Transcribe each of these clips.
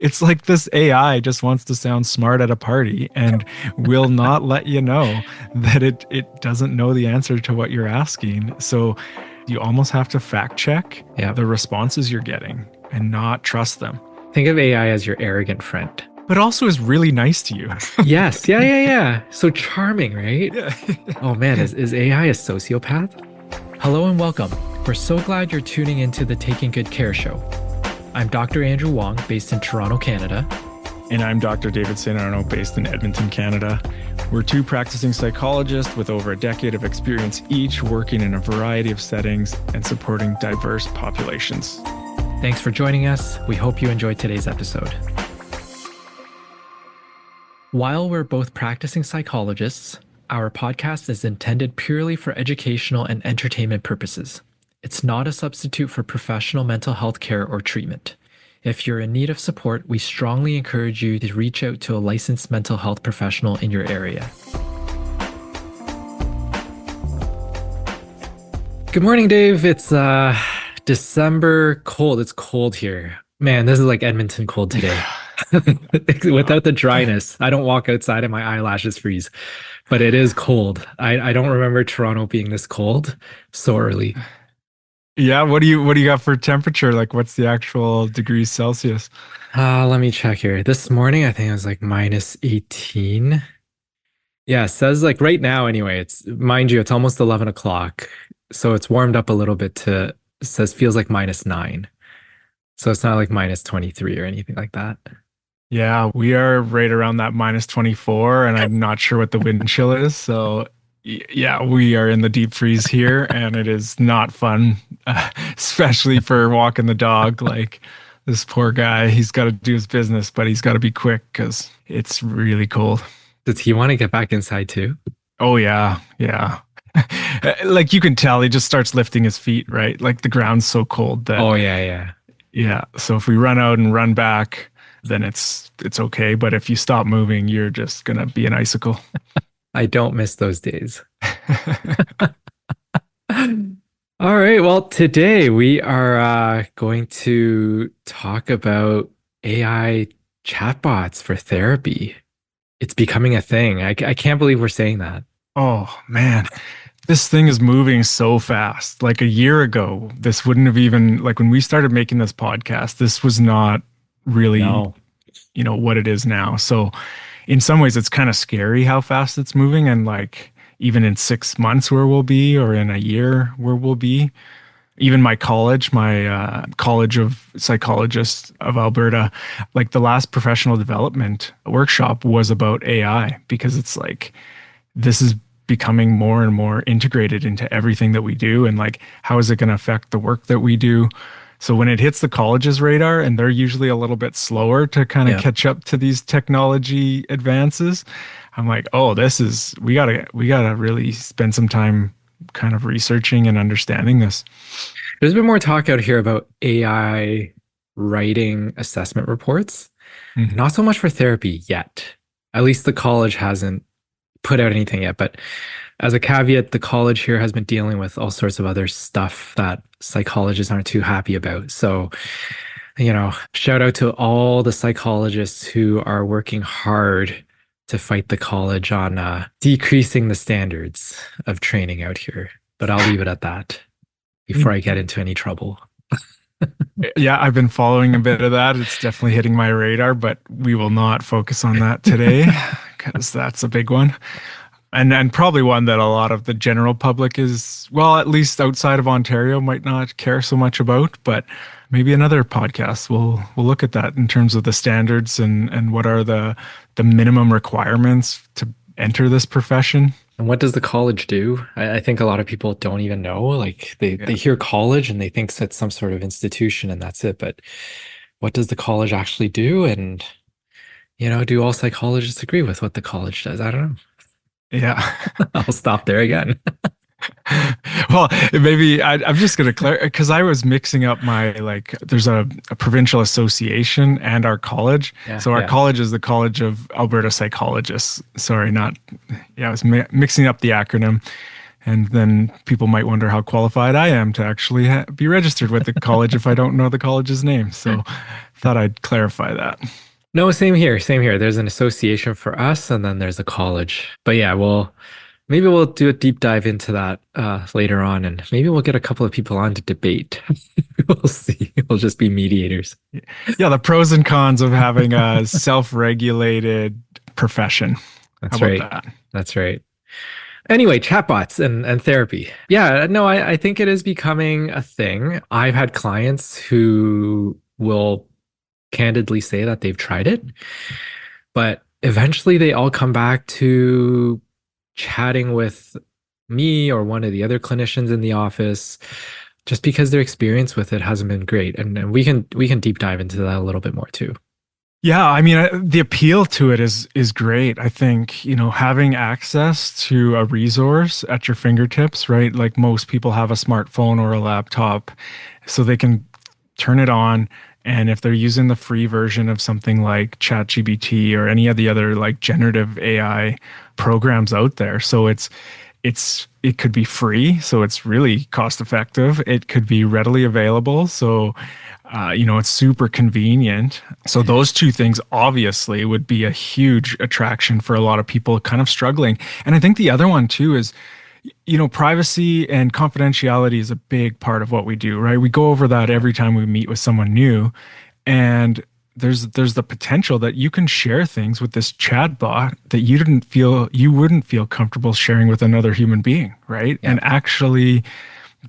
It's like this AI just wants to sound smart at a party and will not let you know that it doesn't know the answer to what you're asking. So you almost have to fact check Yeah. the responses you're getting and not trust them. Think of AI as your arrogant friend. But also is really nice to you. Yes. Yeah, yeah, yeah. So charming, right? Yeah. Oh man, is AI a sociopath? Hello and welcome. We're so glad you're tuning into the Taking Good Care show. I'm Dr. Andrew Wong, based in Toronto, Canada. And I'm Dr. David St. Arnaud, based in Edmonton, Canada. We're two practicing psychologists with over a decade of experience each, working in a variety of settings and supporting diverse populations. Thanks for joining us. We hope you enjoyed today's episode. While we're both practicing psychologists, our podcast is intended purely for educational and entertainment purposes. It's not a substitute for professional mental health care or treatment. If you're in need of support, we strongly encourage you to reach out to a licensed mental health professional in your area. Good morning, Dave. It's December cold. It's cold here. Man, this is like Edmonton cold today. Without the dryness, I don't walk outside and my eyelashes freeze, but it is cold. I don't remember Toronto being this cold so early. Yeah, what do you got for temperature? Like what's the actual degrees Celsius? Let me check here. This morning, I think it was like minus 18. Yeah, it says like right now anyway, it's mind you, it's almost 11 o'clock. So it's warmed up a little bit to, it says feels like minus 9. So it's not like minus 23 or anything like that. Yeah, we are right around that minus 24, and I'm not sure what the wind chill is. So, yeah, we are in the deep freeze here, and it is not fun, especially for walking the dog. Like this poor guy, he's got to do his business, but he's got to be quick because it's really cold. Does he want to get back inside too? Oh, yeah, yeah. Like you can tell, he just starts lifting his feet, right? Like the ground's so cold that. Oh, yeah, yeah. Yeah. So if we run out and run back, then it's okay. But if you stop moving, you're just gonna be an icicle. I don't miss those days. All right. Well, today we are going to talk about AI chatbots for therapy. It's becoming a thing. I can't believe we're saying that. Oh man, this thing is moving so fast. Like a year ago, this wouldn't have even like when we started making this podcast, this was not really, No. What it is now. So in some ways it's kind of scary how fast it's moving, and like even in 6 months where we'll be, or in a year where we'll be. Even my College of Psychologists of Alberta, like the last professional development workshop was about AI, because it's like this is becoming more and more integrated into everything that we do, and like how is it going to affect the work that we do. So when it hits the college's radar, and they're usually a little bit slower to kind of catch up to these technology advances, I'm like, oh, we gotta really spend some time kind of researching and understanding this. There's been more talk out here about AI writing assessment reports. Mhm. Not so much for therapy yet. At least the college hasn't put out anything yet. But as a caveat, the college here has been dealing with all sorts of other stuff that psychologists aren't too happy about. So, shout out to all the psychologists who are working hard to fight the college on decreasing the standards of training out here. But I'll leave it at that before I get into any trouble. Yeah, I've been following a bit of that. It's definitely hitting my radar, but we will not focus on that today because that's a big one. And probably one that a lot of the general public is, well, at least outside of Ontario, might not care so much about. But maybe another podcast will look at that in terms of the standards and what are the minimum requirements to enter this profession. And what does the college do? I think a lot of people don't even know. Like they hear college and they think it's some sort of institution and that's it. But what does the college actually do? And, do all psychologists agree with what the college does? I don't know. Yeah. I'll stop there again. Well, maybe I'm just going to clarify, because I was mixing up there's a provincial association and our college. Yeah, so our college is the College of Alberta Psychologists. Sorry, I was mixing up the acronym. And then people might wonder how qualified I am to actually be registered with the college if I don't know the college's name. So thought I'd clarify that. No, same here. Same here. There's an association for us, and then there's a college. But yeah, maybe we'll do a deep dive into that later on, and maybe we'll get a couple of people on to debate. We'll see. We'll just be mediators. Yeah, the pros and cons of having a self-regulated profession. How That's about right. that? That's right. Anyway, chatbots and therapy. Yeah, no, I think it is becoming a thing. I've had clients who will candidly say that they've tried it, but eventually they all come back to chatting with me or one of the other clinicians in the office just because their experience with it hasn't been great. And we can deep dive into that a little bit more too. Yeah, I mean, the appeal to it is great. I think, having access to a resource at your fingertips, right? Like most people have a smartphone or a laptop, so they can turn it on. And if they're using the free version of something like ChatGPT or any of the other like generative AI programs out there, so it could be free, so it's really cost effective. It could be readily available, so it's super convenient. So those two things obviously would be a huge attraction for a lot of people kind of struggling. And I think the other one too is, privacy and confidentiality is a big part of what we do, right? We go over that every time we meet with someone new, and there's the potential that you can share things with this chatbot that you wouldn't feel comfortable sharing with another human being, right? Yeah. And actually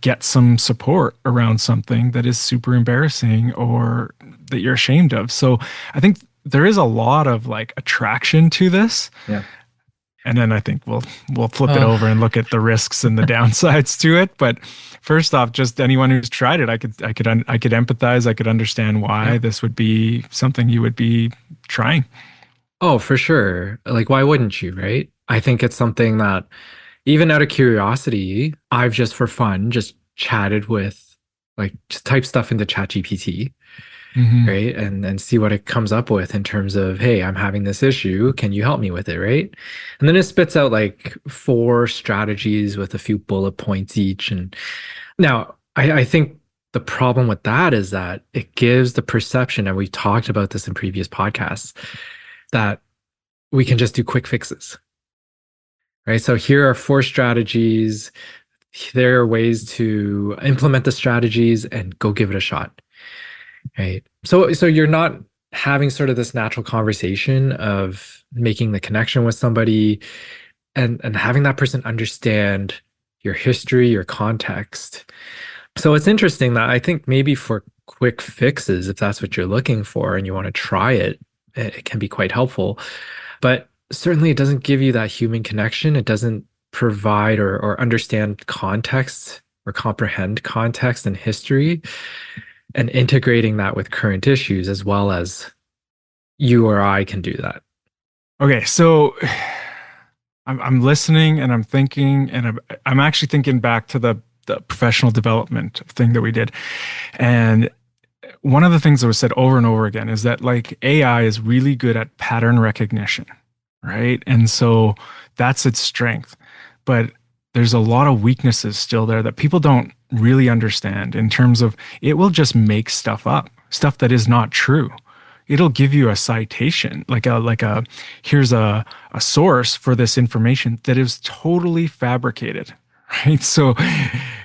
get some support around something that is super embarrassing or that you're ashamed of. So I think there is a lot of like attraction to this. Yeah. And then I think we'll flip it Uh, over and look at the risks and the downsides to it. But first off, just anyone who's tried it, I could empathize. I could understand why yeah. this would be something you would be trying. Oh, for sure. Like, why wouldn't you, right? I think it's something that even out of curiosity, I've just for fun just chatted with, like, just type stuff into ChatGPT, Hmm. right? And see what it comes up with in terms of, hey, I'm having this issue. Can you help me with it, right? And then it spits out like four strategies with a few bullet points each. And now I think the problem with that is that it gives the perception, and we've talked about this in previous podcasts, that we can just do quick fixes, right? So here are four strategies. There are ways to implement the strategies and go give it a shot, right? So you're not having sort of this natural conversation of making the connection with somebody and having that person understand your history, your context. So it's interesting that I think maybe for quick fixes, if that's what you're looking for and you want to try it, it can be quite helpful. But certainly it doesn't give you that human connection. It doesn't provide or understand context or comprehend context and history and integrating that with current issues as well as you or I can do that. Okay, so I'm listening and I'm thinking, and I'm actually thinking back to the professional development thing that we did. And one of the things that was said over and over again is that like AI is really good at pattern recognition, right? And so that's its strength. But there's a lot of weaknesses still there that people don't really understand in terms of it will just make stuff up, stuff that is not true. It'll give you a citation, here's a source for this information that is totally fabricated, right? So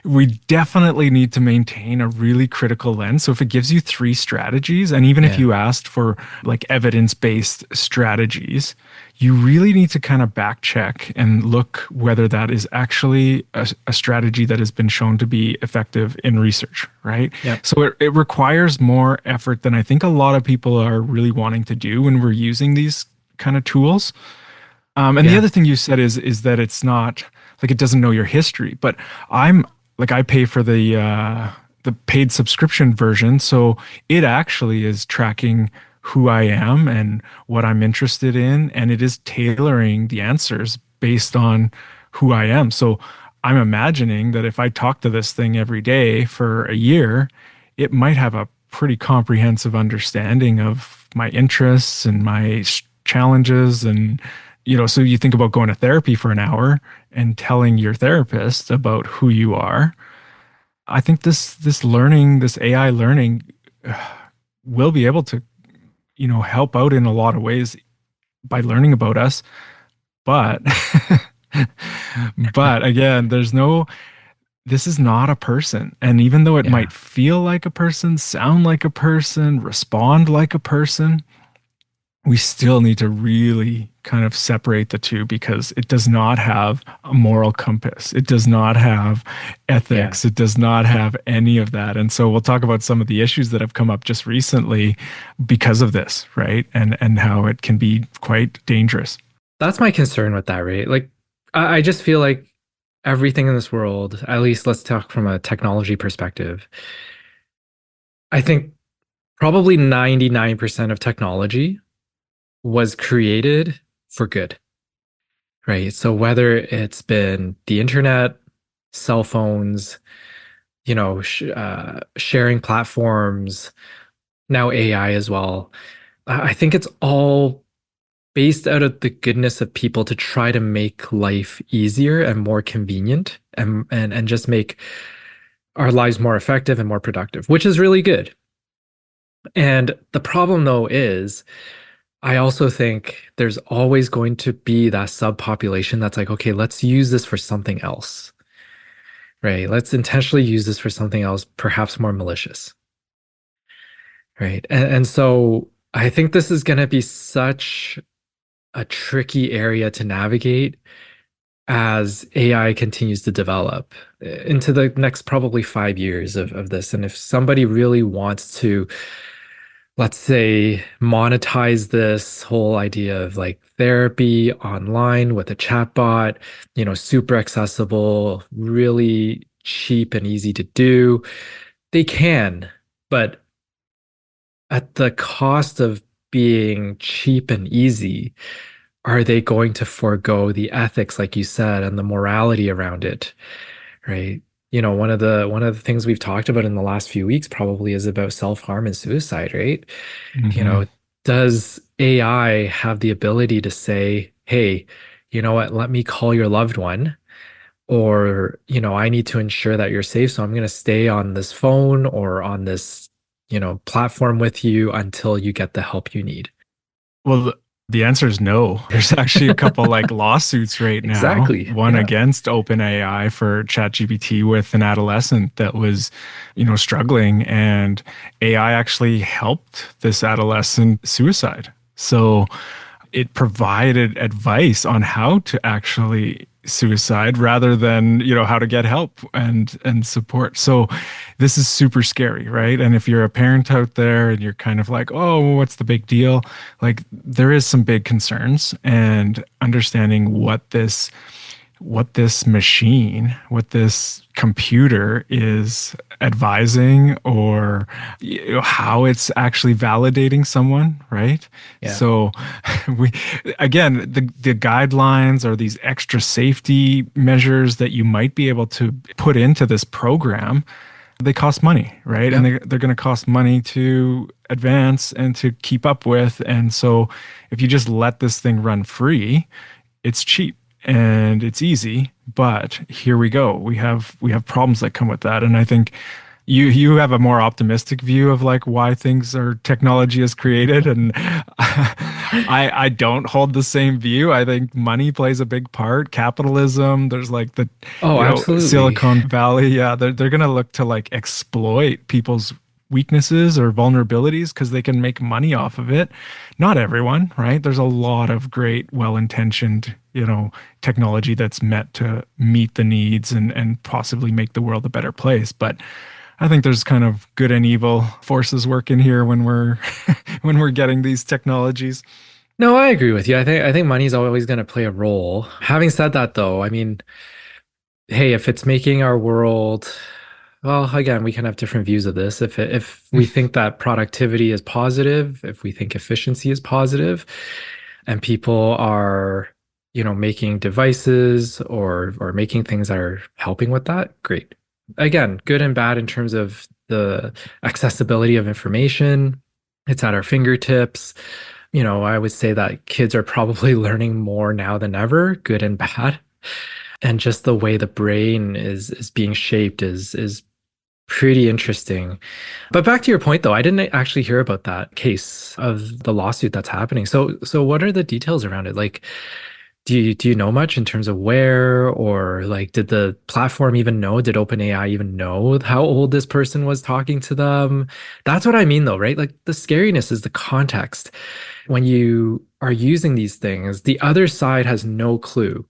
we definitely need to maintain a really critical lens. So if it gives you three strategies, and even if Yeah. you asked for like evidence-based strategies, you really need to kind of back check and look whether that is actually a strategy that has been shown to be effective in research, right? Yep. So it requires more effort than I think a lot of people are really wanting to do when we're using these kind of tools. And the Yeah. other thing you said is that it's not like it doesn't know your history, but I'm like I pay for the paid subscription version, so it actually is tracking who I am and what I'm interested in, and it is tailoring the answers based on who I am. So I'm imagining that if I talk to this thing every day for a year, it might have a pretty comprehensive understanding of my interests and my challenges and So you think about going to therapy for an hour and telling your therapist about who you are. I think this learning, this AI learning, will be able to, help out in a lot of ways by learning about us. But but again, this is not a person. And even though it Yeah. might feel like a person, sound like a person, respond like a person, we still need to really kind of separate the two because it does not have a moral compass. It does not have Yeah. ethics. It does not have any of that. And so we'll talk about some of the issues that have come up just recently because of this, right? And how it can be quite dangerous. That's my concern with that, right? Like, I just feel like everything in this world, at least let's talk from a technology perspective, I think probably 99% of technology was created for good, right? So whether it's been the internet, cell phones, sharing platforms, now AI as well, I think it's all based out of the goodness of people to try to make life easier and more convenient and just make our lives more effective and more productive, which is really good. And the problem though is I also think there's always going to be that subpopulation that's like, okay, let's use this for something else, right? Let's intentionally use this for something else, perhaps more malicious, right? And so I think this is going to be such a tricky area to navigate as AI continues to develop into the next probably 5 years of this. And if somebody really wants to, let's say, monetize this whole idea of like therapy online with a chatbot, super accessible, really cheap and easy to do, they can, but at the cost of being cheap and easy, are they going to forego the ethics, like you said, and the morality around it, right? One of the things we've talked about in the last few weeks probably is about self-harm and suicide, right? You Hmm. know, does AI have the ability to say, hey, you know what, let me call your loved one, or, I need to ensure that you're safe, so I'm going to stay on this phone or on this, platform with you until you get the help you need. Well, the answer is no. There's actually a couple like lawsuits right now, Exactly. one Yeah. against OpenAI for ChatGPT with an adolescent that was, struggling, and AI actually helped this adolescent suicide. So it provided advice on how to actually suicide rather than how to get help and support. So this is super scary, right? And if you're a parent out there and you're kind of like, oh, what's the big deal, like there is some big concerns, and understanding what this machine, what this computer is advising, or how it's actually validating someone, right? Yeah. So we again, the guidelines or these extra safety measures that you might be able to put into this program, they cost money, right? And Yeah. they're going to cost money to advance and to keep up with. And so if you just let this thing run free, it's cheap and it's easy, but here we go. We have problems that come with that. And I think you have a more optimistic view of like why things are technology is created, and I don't hold the same view. I think money plays a big part. Capitalism, there's like the Oh, absolutely. Silicon Valley. Yeah, they're gonna look to like exploit people's weaknesses or vulnerabilities because they can make money off of it. Not everyone, right? There's a lot of great, well-intentioned, technology that's meant to meet the needs and possibly make the world a better place. But I think there's kind of good and evil forces working here when we're when we're getting these technologies. No, I agree with you. I think money's always going to play a role. Having said that, though, I mean, hey, if it's making our world, well, again, we can have different views of this. If we think that productivity is positive, if we think efficiency is positive, and people are, making devices or making things that are helping with that, great. Again, good and bad in terms of the accessibility of information. It's at our fingertips. I would say that kids are probably learning more now than ever, good and bad. And just the way the brain is being shaped is pretty interesting. But back to your point though, I didn't actually hear about that case of the lawsuit that's happening. So what are the details around it? Like, do you know much in terms of where, or like did the platform even know? Did OpenAI even know how old this person was talking to them? That's what I mean though, right? Like the scariness is the context. When you are using these things, the other side has no clue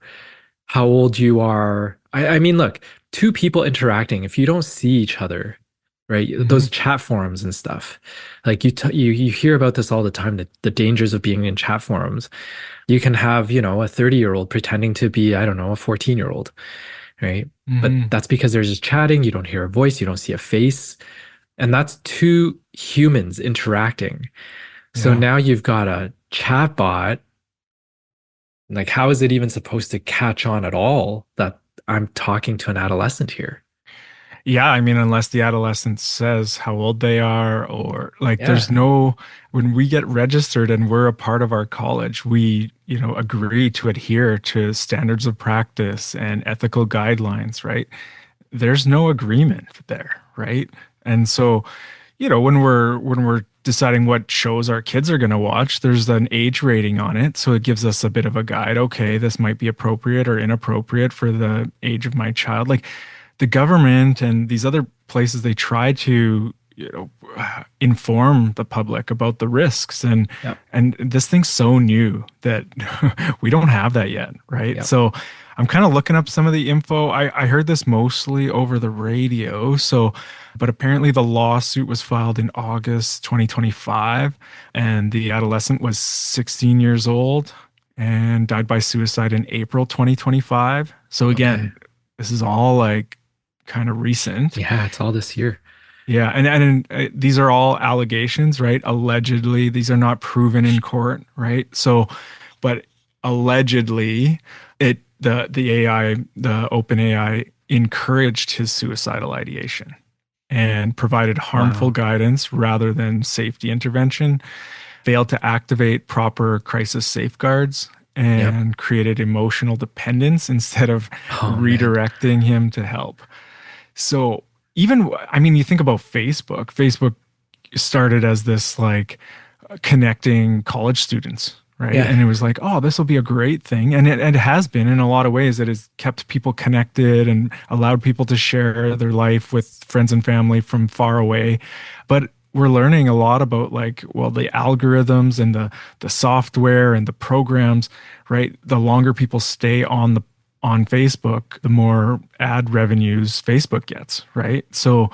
how old you are. I mean, look, two people interacting, if you don't see each other, right? Hmm. Those chat forums and stuff, like you hear about this all the time, the dangers of being in chat forums. You can have, a 30-year-old pretending to be, I don't know, a 14-year-old, right? But Hmm. that's because they're just chatting, you don't hear a voice, you don't see a face, and that's two humans interacting. So Yeah. now you've got a chatbot. Like, how is it even supposed to catch on at all that I'm talking to an adolescent here? Yeah, I mean, unless the adolescent says how old they are, or like Yeah. there's no, when we get registered and we're a part of our college, we, agree to adhere to standards of practice and ethical guidelines, right? There's no agreement there, right? And so, when we're deciding what shows our kids are going to watch, there's an age rating on it. So it gives us a bit of a guide. Okay, this might be appropriate or inappropriate for the age of my child. Like the government and these other places, they try to, inform the public about the risks, and Yep. this thing's so new that we don't have that yet, right? Yep. So I'm kind of looking up some of the info. I heard this mostly over the radio. So, but apparently the lawsuit was filed in August 2025, and the adolescent was 16 years old and died by suicide in April 2025. So Okay. again, this is all like kind of recent. Yeah, it's all this year. Yeah, and these are all allegations, right? Allegedly, these are not proven in court, right? So, but allegedly, the AI, the open AI encouraged his suicidal ideation and provided harmful Wow. guidance rather than safety intervention, failed to activate proper crisis safeguards, Yep. and created emotional dependence instead of Oh man. redirecting him to help. So even, I mean, you think about Facebook. Facebook started as this like connecting college students, right? Yeah. And it was like, oh, this will be a great thing. And it has been in a lot of ways. It has kept people connected and allowed people to share their life with friends and family from far away. But we're learning a lot about like, well, the algorithms and the software and the programs, right? The longer people stay on Facebook, the more ad revenues Facebook gets, right? So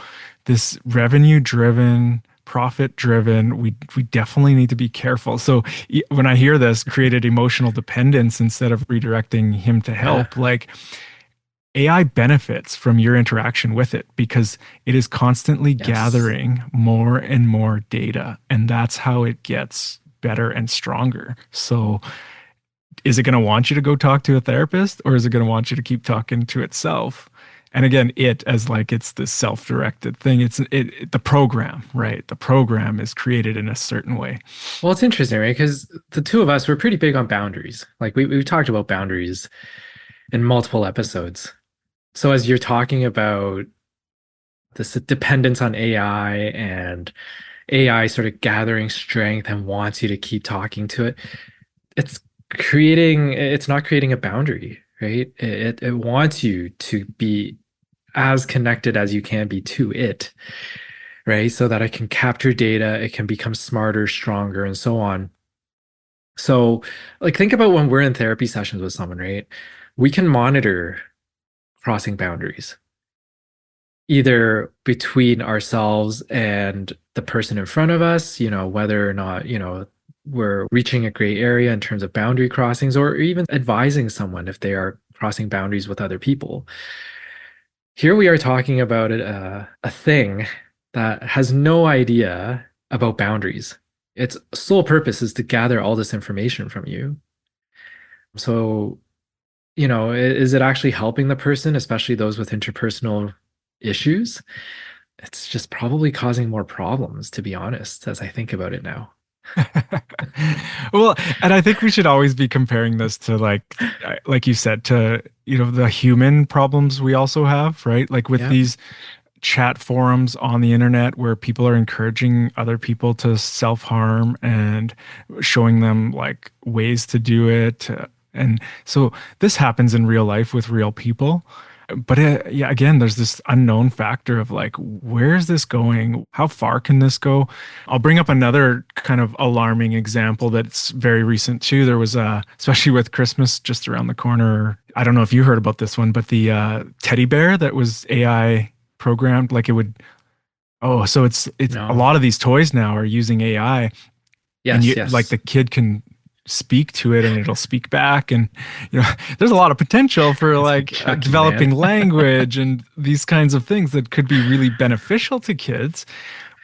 this revenue driven, profit driven, we definitely need to be careful. So when I hear this, created emotional dependence instead of redirecting him to Yeah. help, like AI benefits from your interaction with it because it is constantly Yes. gathering more and more data, and that's how it gets better and stronger. So is it going to want you to go talk to a therapist, or is it going to want you to keep talking to itself? And again, it as like it's this self-directed thing. The program, right? The program is created in a certain way. Well, it's interesting, right? Because the two of us were pretty big on boundaries. Like we talked about boundaries in multiple episodes. So as you're talking about this dependence on AI and AI sort of gathering strength and wants you to keep talking to it, it's not creating a boundary, right? It wants you to be as connected as you can be to it, right? So that it can capture data, it can become smarter, stronger, and so on. So, like, think about when we're in therapy sessions with someone, right? We can monitor crossing boundaries, either between ourselves and the person in front of us, whether or not, we're reaching a gray area in terms of boundary crossings, or even advising someone if they are crossing boundaries with other people. Here we are talking about a thing that has no idea about boundaries. Its sole purpose is to gather all this information from you. So, is it actually helping the person, especially those with interpersonal issues? It's just probably causing more problems, to be honest, as I think about it now. Well, and I think we should always be comparing this to like you said, to, the human problems we also have, right? Like with Yeah. these chat forums on the internet where people are encouraging other people to self-harm and showing them like ways to do it. And so this happens in real life with real people. But yeah, again, there's this unknown factor of like, where is this going? How far can this go? I'll bring up another kind of alarming example that's very recent too. There was especially with Christmas just around the corner. I don't know if you heard about this one, but the teddy bear that was AI programmed, like it would. Oh, so it's a No. lot of these toys now are using AI, and Yes, you like yes. the kid can speak to it and it'll speak back, and there's a lot of potential for It's like like Chucky, developing man. language and these kinds of things that could be really beneficial to kids.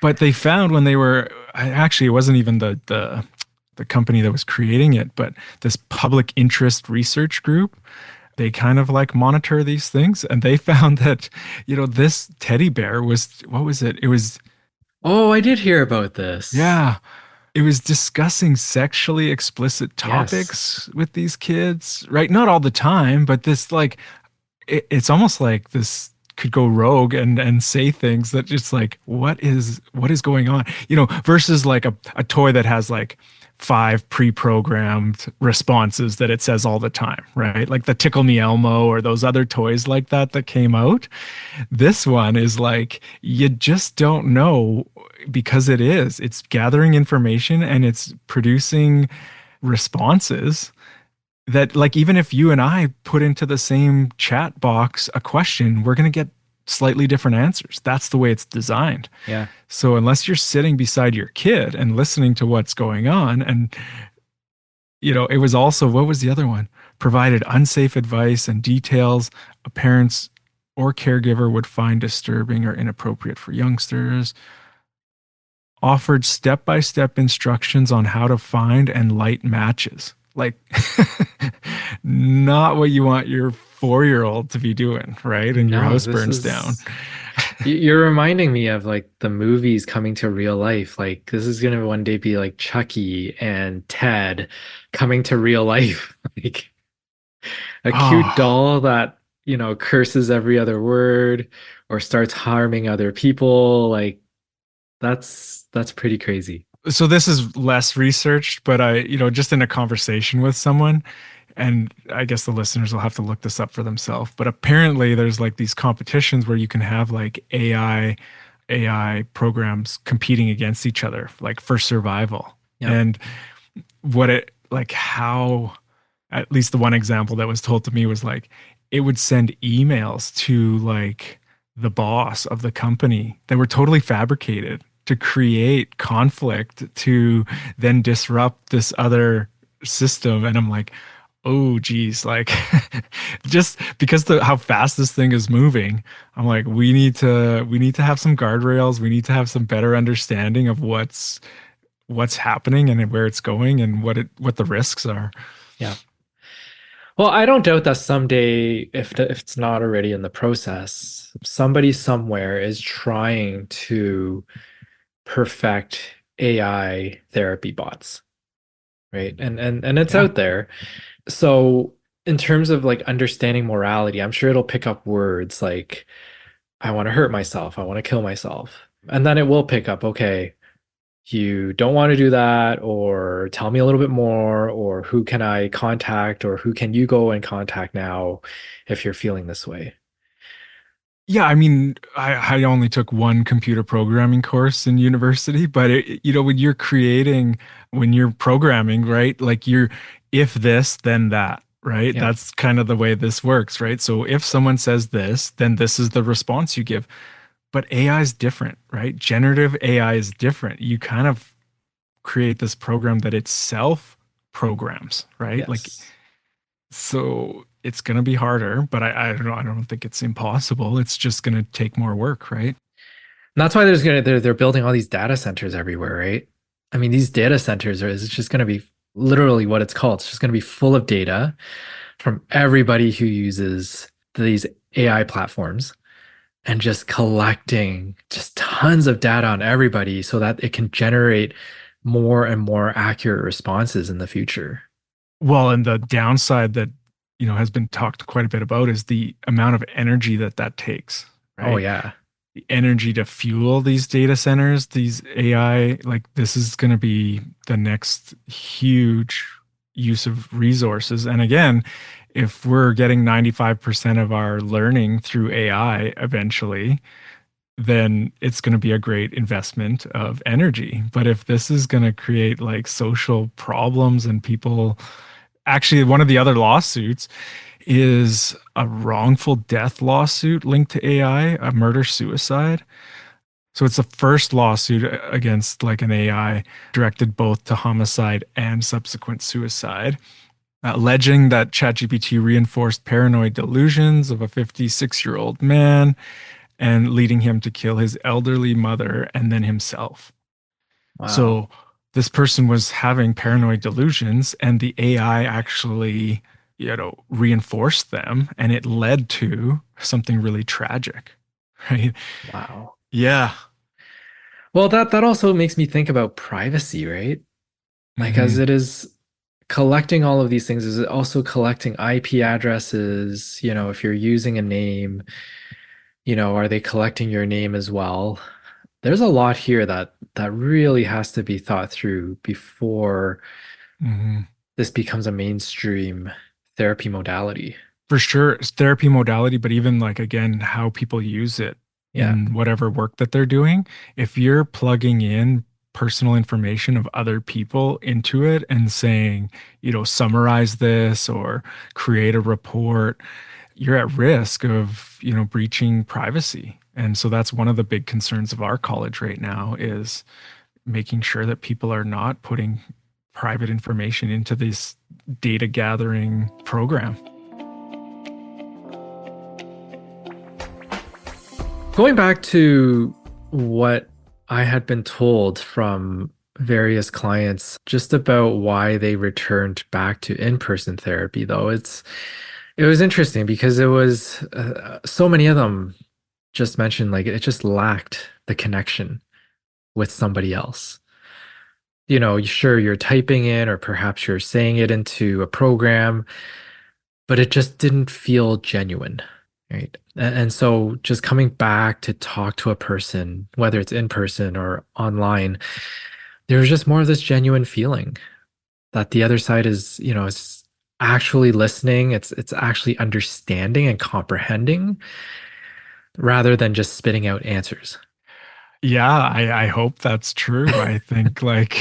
But they found when they were actually, it wasn't even the company that was creating it, but this public interest research group, they kind of like monitor these things, and they found that this teddy bear was, what was it, it was, Oh, I did hear about this. yeah, it was discussing sexually explicit Yes. topics with these kids, right? Not all the time, but this like it's almost like this could go rogue and say things that just like, what is going on? Versus like a toy that has like five pre-programmed responses that it says all the time, right? Like the Tickle Me Elmo or those other toys like that came out. This one is like, you just don't know, because it's gathering information and it's producing responses that, like, even if you and I put into the same chat box a question, we're going to get slightly different answers. That's the way it's designed. Yeah. So unless you're sitting beside your kid and listening to what's going on, and it was also, what was the other one? Provided unsafe advice and details a parent's or caregiver would find disturbing or inappropriate for youngsters. Offered step-by-step instructions on how to find and light matches. Like, not what you want your 4-year-old to be doing, right? And your No, house this burns down. is you're reminding me of like the movies coming to real life. Like this is gonna one day be like Chucky and Ted coming to real life. Like a cute Oh, doll that, curses every other word or starts harming other people. Like that's pretty crazy. so this is less researched, but just in a conversation with someone, and I guess the listeners will have to look this up for themselves. But apparently, there's like these competitions where you can have like AI programs competing against each other, like for survival. Yep. And what it like how at least the one example that was told to me was like, it would send emails to like the boss of the company that were totally fabricated to create conflict to then disrupt this other system. And I'm like, oh geez, like just because how fast this thing is moving, I'm like, we need to have some guardrails. We need to have some better understanding of what's happening and where it's going and what the risks are. Yeah. Well, I don't doubt that someday, if it's not already in the process, somebody somewhere is trying to perfect AI therapy bots, right? And it's Yeah. out there. So in terms of like understanding morality, I'm sure it'll pick up words like I want to hurt myself, I want to kill myself. And then it will pick up, okay, you don't want to do that, or tell me a little bit more, or who can I contact, or who can you go and contact now if you're feeling this way? Yeah, I mean, I only took one computer programming course in university, but when you're programming, right? Like if this, then that, right? Yeah. That's kind of the way this works, right? So if someone says this, then this is the response you give. But AI is different, right? Generative AI is different. You kind of create this program that itself programs, right? Like, Yes. so it's going to be harder, but I don't know. I don't think it's impossible. It's just going to take more work, right? And that's why they're building all these data centers everywhere, right? I mean, these data centers is just going to be literally what it's called. It's just going to be full of data from everybody who uses these AI platforms and just collecting just tons of data on everybody so that it can generate more and more accurate responses in the future. Well, and the downside that, has been talked quite a bit about is the amount of energy that that takes, Oh right? yeah. The energy to fuel these data centers, these AI, like this is going to be the next huge use of resources. And again, if we're getting 95% of our learning through AI eventually, then it's going to be a great investment of energy. But if this is going to create like social problems and people, actually, one of the other lawsuits is a wrongful death lawsuit linked to AI, a murder suicide. So it's the first lawsuit against like an AI directed both to homicide and subsequent suicide, alleging that ChatGPT reinforced paranoid delusions of a 56-year-old man and leading him to kill his elderly mother and then himself. Wow. So this person was having paranoid delusions, and the AI actually, reinforced them, and it led to something really tragic, right? Wow. Yeah. Well, that also makes me think about privacy, right? Like, as Hmm. it is collecting all of these things, is it also collecting IP addresses? If you're using a name, are they collecting your name as well? There's a lot here that really has to be thought through before Hmm. this becomes a mainstream therapy modality. For sure, it's therapy modality, but even like again, how people use it Yeah. in whatever work that they're doing. If you're plugging in personal information of other people into it and saying, summarize this or create a report, you're at risk of, breaching privacy. And so that's one of the big concerns of our college right now is making sure that people are not putting private information into this data gathering program. Going back to what I had been told from various clients just about why they returned back to in-person therapy, though, it was interesting because it was so many of them just mentioned like it just lacked the connection with somebody else. Sure, you're typing in or perhaps you're saying it into a program, but it just didn't feel genuine. Right. And so just coming back to talk to a person, whether it's in person or online, there's just more of this genuine feeling that the other side is actually listening. It's actually understanding and comprehending rather than just spitting out answers. Yeah, I hope that's true. I think like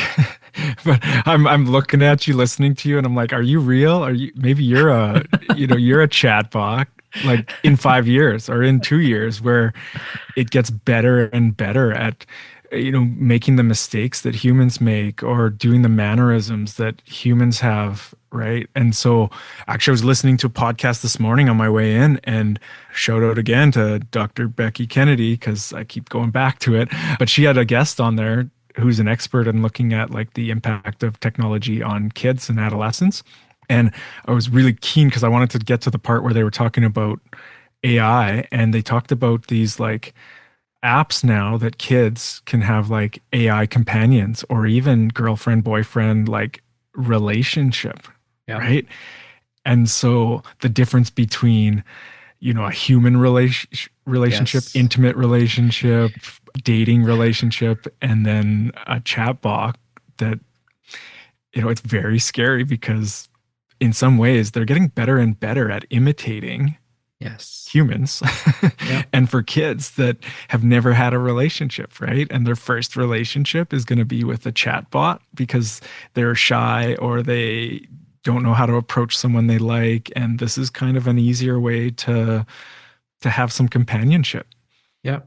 but I'm looking at you, listening to you, and I'm like, are you real? Are you maybe you're a chat bot like in 5 years or in 2 years where it gets better and better at making the mistakes that humans make or doing the mannerisms that humans have, right? And so actually I was listening to a podcast this morning on my way in, and shout out again to Dr. Becky Kennedy because I keep going back to it, but she had a guest on there who's an expert in looking at like the impact of technology on kids and adolescents. And I was really keen because I wanted to get to the part where they were talking about AI, and they talked about these like apps now that kids can have like AI companions or even girlfriend boyfriend like relationship, Yeah. right? And so the difference between, a human relationship, Yes. intimate relationship, dating relationship, and then a chat bot that, it's very scary because in some ways they're getting better and better at imitating Yes. humans Yeah. and for kids that have never had a relationship, right? And their first relationship is going to be with a chat bot because they're shy or they don't know how to approach someone they like. And this is kind of an easier way to have some companionship. Yeah.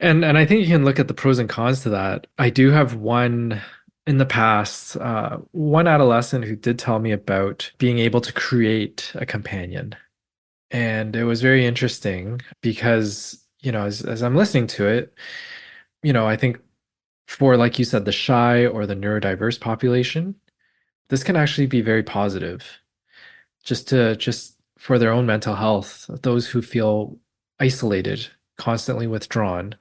And I think you can look at the pros and cons to that. I do have one in the past, one adolescent who did tell me about being able to create a companion. And it was very interesting because, as I'm listening to it, I think for, like you said, the shy or the neurodiverse population, this can actually be very positive just for their own mental health. Those who feel isolated, constantly withdrawn,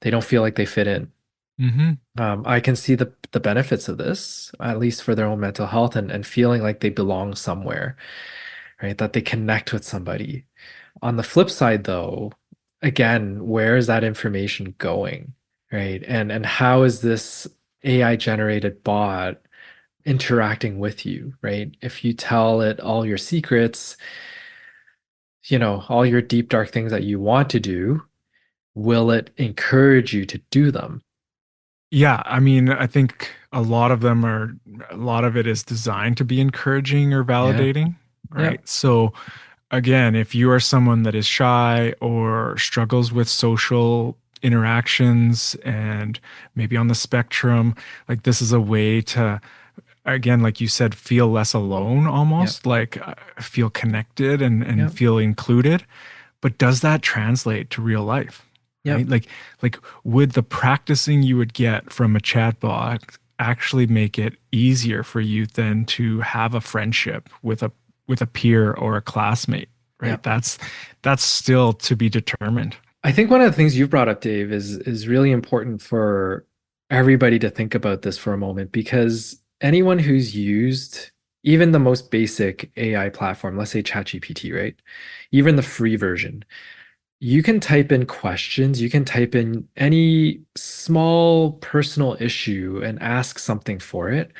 they don't feel like they fit in. Hmm. I can see the benefits of this, at least for their own mental health and feeling like they belong somewhere, right? That they connect with somebody. On the flip side, though, again, where is that information going, right? And how is this AI generated bot interacting with you, right? If you tell it all your secrets, all your deep dark things that you want to do, will it encourage you to do them? Yeah, I mean, I think a lot of it is designed to be encouraging or Yeah. validating, right? Yep. So again, if you are someone that is shy or struggles with social interactions and maybe on the spectrum, like this is a way to, again, like you said, feel less alone Yep. almost, like feel connected and Yep. feel included. But does that translate to real life? Right? Yep. Like would the practicing you would get from a chatbot actually make it easier for you than to have a friendship with a peer or a classmate, right? Yep. That's still to be determined. I think one of the things you've brought up, Dave, is really important for everybody to think about this for a moment because anyone who's used even the most basic AI platform, let's say ChatGPT, right? Even the free version, you can type in questions, you can type in any small personal issue and ask something for it.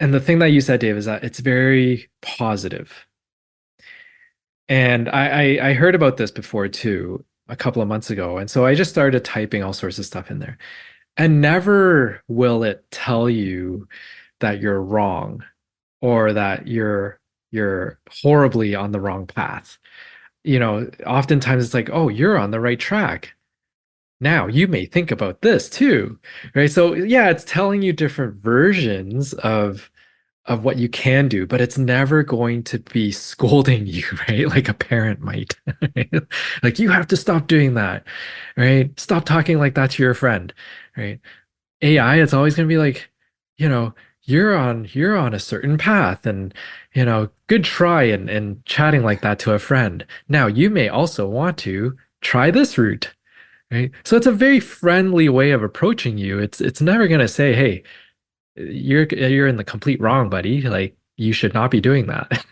And the thing that you said, Dave, is that it's very positive. And I heard about this before too, a couple of months ago. And so I just started typing all sorts of stuff in there. And never will it tell you that you're wrong or that you're horribly on the wrong path. Oftentimes it's like, oh, you're on the right track. Now you may think about this too, right? So yeah, it's telling you different versions of what you can do, but it's never going to be scolding you, right? Like a parent might. Right? Like you have to stop doing that, right? Stop talking like that to your friend, right? AI, it's always going to be like, you know, you're on a certain path and good try and chatting like that to a friend. Now you may also want to try this route, right? So it's a very friendly way of approaching you. It's never going to say, hey, you're in the complete wrong, buddy. Like you should not be doing that.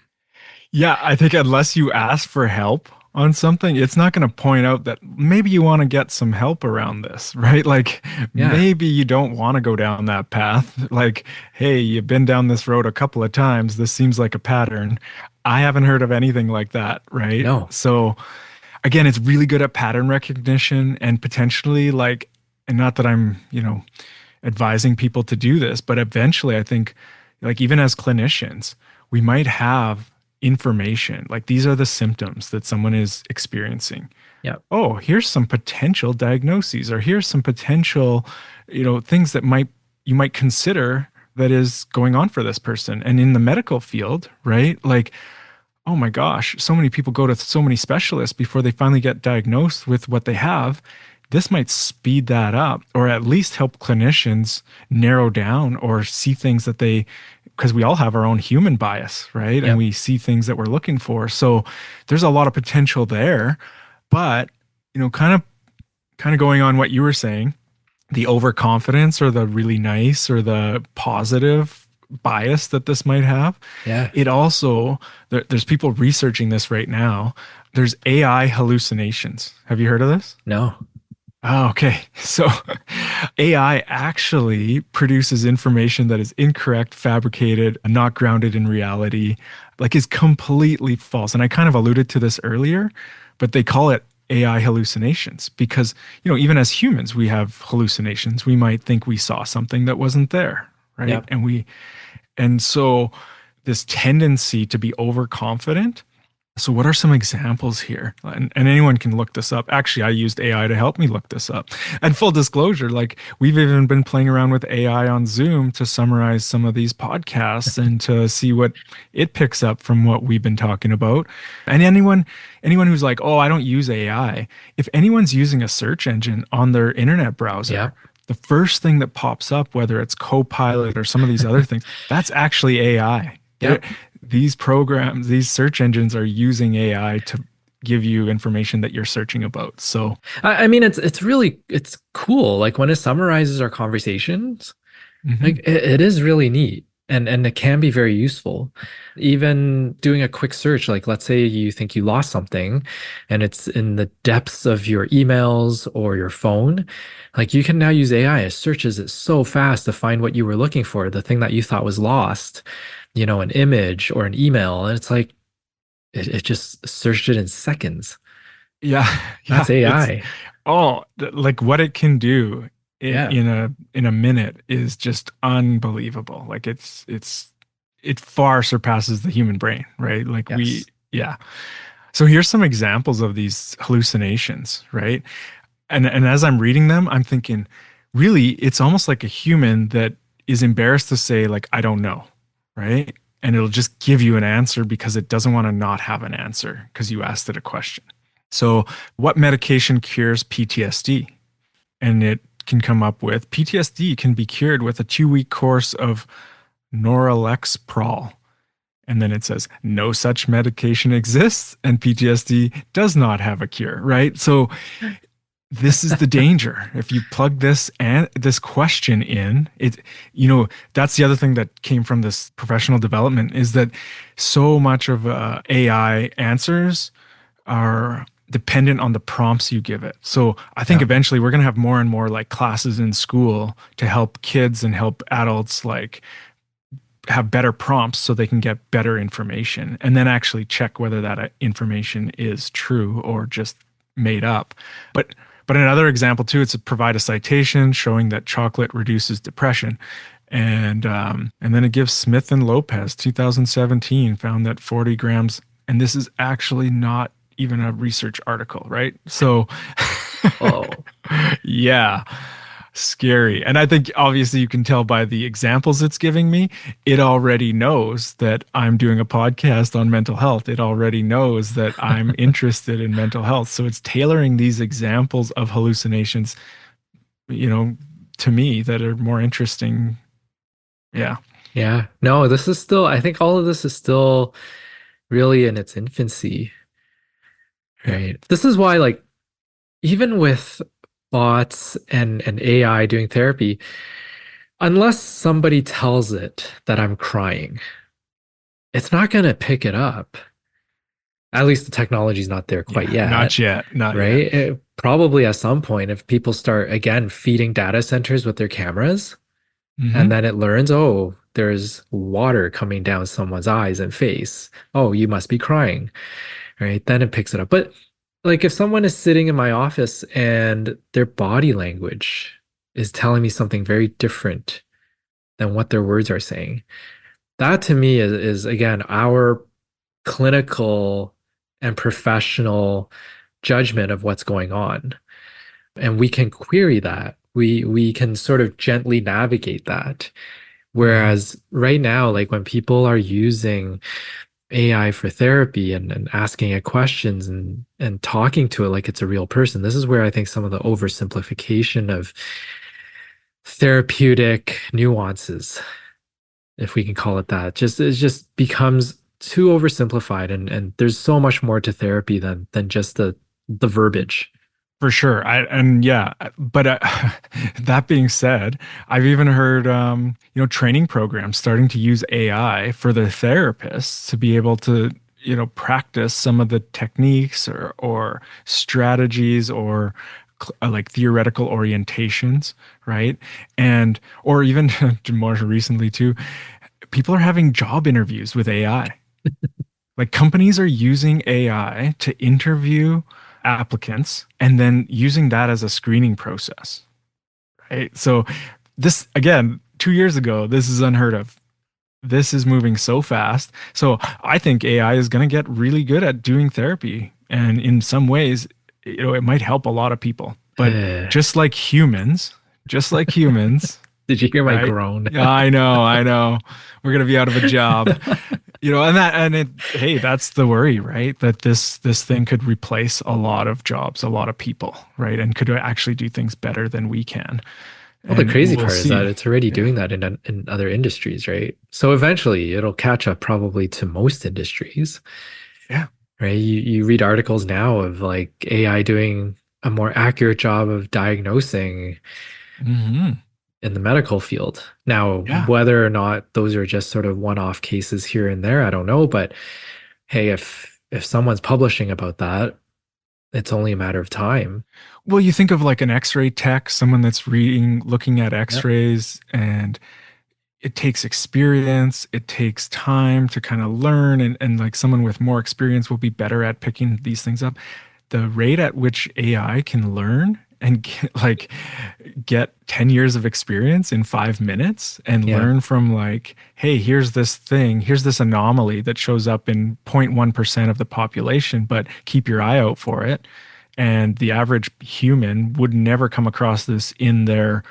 Yeah, I think unless you ask for help on something, it's not going to point out that maybe you want to get some help around this, right? Like Yeah. maybe you don't want to go down that path. Like, hey, you've been down this road a couple of times. This seems like a pattern. I haven't heard of anything like that, right? No. So again, it's really good at pattern recognition and potentially like, and not that I'm, advising people to do this, but eventually I think like even as clinicians, we might have information like these are the symptoms that someone is experiencing. Yeah. Oh, here's some potential diagnoses or here's some potential, things that might you might consider that is going on for this person. And in the medical field, right? Like oh my gosh, so many people go to so many specialists before they finally get diagnosed with what they have. This might speed that up or at least help clinicians narrow down or see things that because we all have our own human bias, right? And Yep. we see things that we're looking for. So there's a lot of potential there. But, kind of going on what you were saying, the overconfidence or the really nice or the positive bias that this might have. Yeah. It also, there's people researching this right now. There's AI hallucinations. Have you heard of this? No. Oh, okay. So AI actually produces information that is incorrect, fabricated, not grounded in reality, like is completely false. And I kind of alluded to this earlier, but they call it AI hallucinations because, even as humans, we have hallucinations. We might think we saw something that wasn't there, right? Yep. And so this tendency to be overconfident. So what are some examples here? And anyone can look this up. Actually, I used AI to help me look this up. And full disclosure, like we've even been playing around with AI on Zoom to summarize some of these podcasts and to see what it picks up from what we've been talking about. And anyone who's like, "Oh, I don't use AI." If anyone's using a search engine on their internet browser, Yep. the first thing that pops up, whether it's Copilot or some of these other things, that's actually AI. Yep. These programs, these search engines are using AI to give you information that you're searching about. So, I mean, it's really it's cool. Like when it summarizes our conversations, like mhm. it is really neat. And it can be very useful. Even doing a quick search, like let's say you think you lost something and it's in the depths of your emails or your phone, like you can now use AI. It searches it so fast to find what you were looking for, the thing that you thought was lost, an image or an email. And it's like it just searched it in seconds. Yeah, That's yeah, AI. like what it can do Yeah. in a minute is just unbelievable. Like it far surpasses the human brain, right? Like Yes. yeah. So here's some examples of these hallucinations, right? And as I'm reading them, I'm thinking, really, it's almost like a human that is embarrassed to say, like, I don't know, right? And it'll just give you an answer because it doesn't want to not have an answer because you asked it a question. So, what medication cures PTSD? And it can come up with PTSD can be cured with a 2 week course of Noralexprol. And then it says, no such medication exists, and PTSD does not have a cure, right? So, this is the danger. If you plug this question in, that's the other thing that came from this professional development is that so much of AI answers are dependent on the prompts you give it. So I think Yeah. eventually we're going to have more and more like classes in school to help kids and help adults like have better prompts so they can get better information and then actually check whether that information is true or just made up. But another example too, it's to provide a citation showing that chocolate reduces depression. And then it gives Smith and Lopez 2017 found that 40 grams, and this is actually not even a research article, right? So Oh, yeah, scary. And I think obviously you can tell by the examples it's giving me, it already knows that I'm doing a podcast on mental health. It already knows that I'm interested in mental health. So it's tailoring these examples of hallucinations, you know, to me that are more interesting. Yeah. yeah. No, this is still, I think all of this is still really in its infancy, Yeah. right? This is why, like, even with bots and AI doing therapy, unless somebody tells it that I'm crying, it's not going to pick it up. At least the technology's not there quite Yeah. yet, Not yet. Not yet. right? Probably at some point, if people start again feeding data centers with their cameras, and Hmm. then it learns, oh, there's water coming down someone's eyes and face. Oh, you must be crying, right? Then it picks it up. But like if someone is sitting in my office and their body language is telling me something very different than what their words are saying, that to me is again our clinical and professional judgment of what's going on. And we can query that. We can sort of gently navigate that. Hmm. Whereas right now, like when people are using AI for therapy and asking it questions and talking to it like it's a real person, this is where I think some of the oversimplification of therapeutic nuances, if we can call it that, just it just becomes too oversimplified and there's so much more to therapy than just the verbiage. For sure. And yeah, but that being said, I've even heard training programs starting to use AI for their therapists to be able to, practice some of the techniques or strategies or like theoretical orientations, right? And or even more recently too, people are having job interviews with AI. Like companies are using AI to interview applicants and then using that as a screening process, right? So this again, 2 years ago, this is unheard of. This is moving so fast. So I think AI is going to get really good at doing therapy. And in some ways, it might help a lot of people. But Did just like humans, you hear my right? groan? Yeah, I know. We're gonna be out of a job. Hey, that's the worry, right? That this thing could replace a lot of jobs, a lot of people, right? And could actually do things better than we can. Well, the And crazy we'll part is that see. it's already Yeah. doing that in other industries, right? So eventually it'll catch up probably to most industries, Yeah. right? You read articles now of like AI doing a more accurate job of diagnosing Hmm. in the medical field. Now, Yeah. whether or not those are just sort of one-off cases here and there, I don't know. But hey, if someone's publishing about that, it's only a matter of time. Well, you think of like an X-ray tech, someone that's reading, looking at Yep. X-rays, and it takes experience, it takes time to kind of learn, and like someone with more experience will be better at picking these things up. The rate at which AI can learn and get 10 years of experience in 5 minutes and Yeah. learn from like, hey, here's this thing, here's this anomaly that shows up in 0.1% of the population, but keep your eye out for it. And the average human would never come across this in their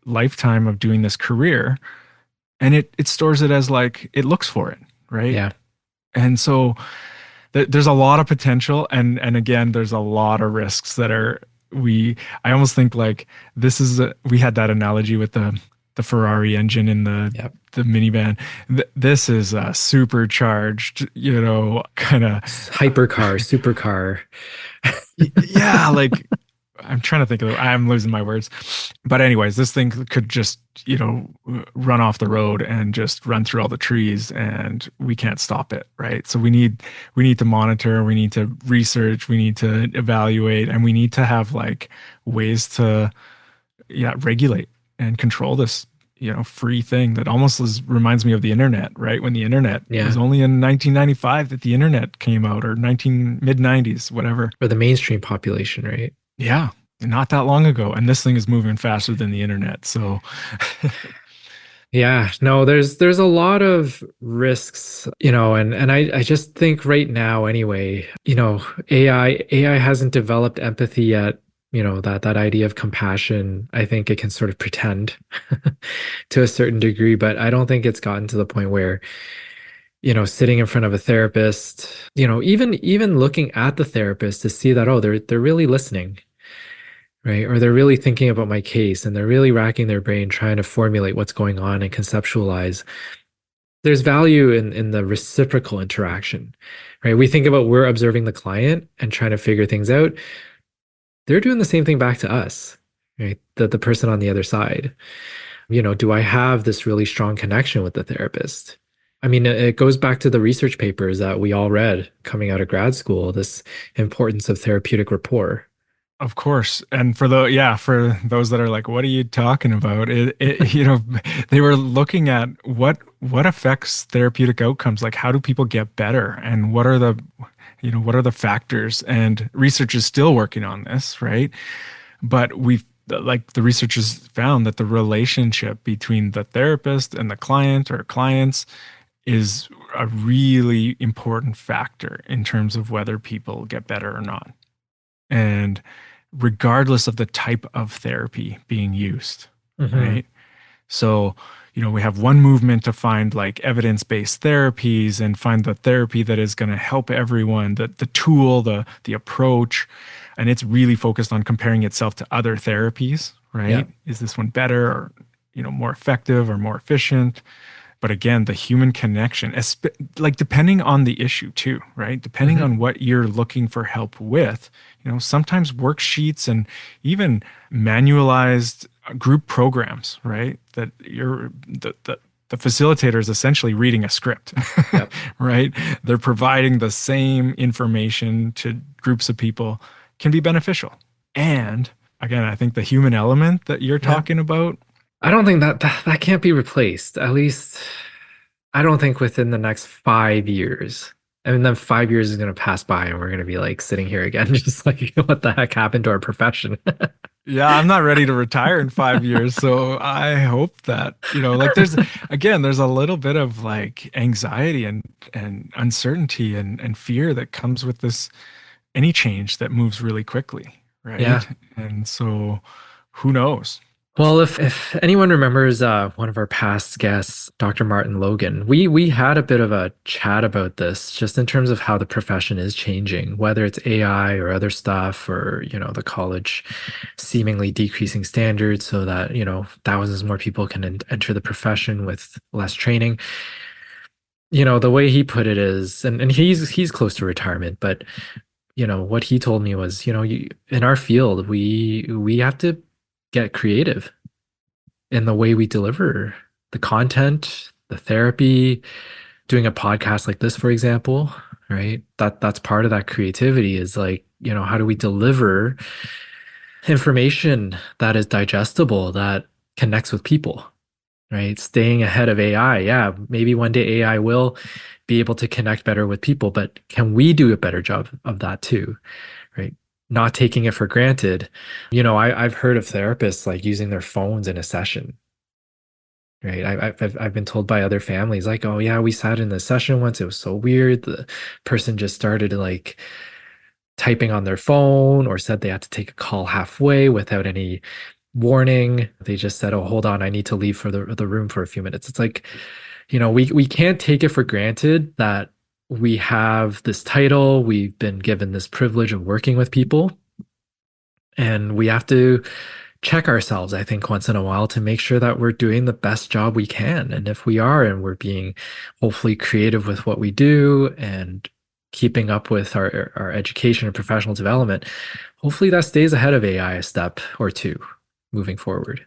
lifetime of doing this career. And it stores it as like it looks for it, right? Yeah. And so there's a lot of potential, and again, there's a lot of risks that are we. I almost think like we had that analogy with the Ferrari engine in Yep. the minivan. This is a supercharged, kind of Hypercar, supercar. yeah, like I'm trying to think of I'm losing my words. But anyways, this thing could just, run off the road and just run through all the trees and we can't stop it, right? So we need to monitor, we need to research, we need to evaluate, and we need to have like ways to regulate and control this, free thing that almost reminds me of the internet, right? When the internet was Yeah. only in 1995 that the internet came out, or 19 mid 90s, whatever. For the mainstream population, right? Yeah, not that long ago. And this thing is moving faster than the internet. So, Yeah, no, there's a lot of risks, and I just think right now anyway, AI hasn't developed empathy yet, that idea of compassion. I think it can sort of pretend to a certain degree, but I don't think it's gotten to the point where, sitting in front of a therapist, even looking at the therapist to see that, oh, they're really listening, right? Or they're really thinking about my case and they're really racking their brain trying to formulate what's going on and conceptualize. There's value in the reciprocal interaction, right? We think about we're observing the client and trying to figure things out. They're doing the same thing back to us, right? The person on the other side. Do I have this really strong connection with the therapist? I mean, it goes back to the research papers that we all read coming out of grad school, this importance of therapeutic rapport. of course. And for those that are like, what are you talking about? They were looking at what affects therapeutic outcomes, like how do people get better and what are the factors? And research is still working on this, right? But the researchers found that the relationship between the therapist and the client or clients is a really important factor in terms of whether people get better or not. And regardless of the type of therapy being used, Hmm. right? So, we have one movement to find like evidence-based therapies and find the therapy that is going to help everyone, the tool, the approach, and it's really focused on comparing itself to other therapies, Yeah. right? Is this one better or, more effective or more efficient? But again, the human connection, like depending on the issue too, right? Depending Hmm. on what you're looking for help with, sometimes worksheets and even manualized group programs, right? That the facilitator is essentially reading a script, Yep. right? They're providing the same information to groups of people can be beneficial. And again, I think the human element that you're Yeah. talking about. I don't think that can't be replaced. At least I don't think within the next 5 years. And then 5 years is going to pass by and we're going to be like sitting here again, just like, what the heck happened to our profession? Yeah, I'm not ready to retire in 5 years, so I hope that, like there's a little bit of like anxiety and uncertainty and fear that comes with this any change that moves really quickly, Yeah. right? And so who knows? Well, if anyone remembers one of our past guests, Dr. Martin Logan, we had a bit of a chat about this, just in terms of how the profession is changing, whether it's AI or other stuff, or the college seemingly decreasing standards so that thousands more people can enter the profession with less training. The way he put it is, and he's close to retirement, but what he told me was, in our field, we have to get creative in the way we deliver the content, the therapy, doing a podcast like this, for example, right? That's part of that creativity is like, how do we deliver information that is digestible, that connects with people, right? Staying ahead of AI. Yeah, maybe one day AI will be able to connect better with people, but can we do a better job of that too, right? Not taking it for granted. I've heard of therapists like using their phones in a session, right? I've been told by other families like, oh yeah, we sat in the session once. It was so weird. The person just started like typing on their phone or said they had to take a call halfway without any warning. They just said, "Oh, hold on, I need to leave for the room for a few minutes." It's like, we can't take it for granted that we have this title, we've been given this privilege of working with people, and we have to check ourselves, I think, once in a while to make sure that we're doing the best job we can. And if we are, and we're being hopefully creative with what we do and keeping up with our education and professional development, hopefully that stays ahead of AI a step or two moving forward.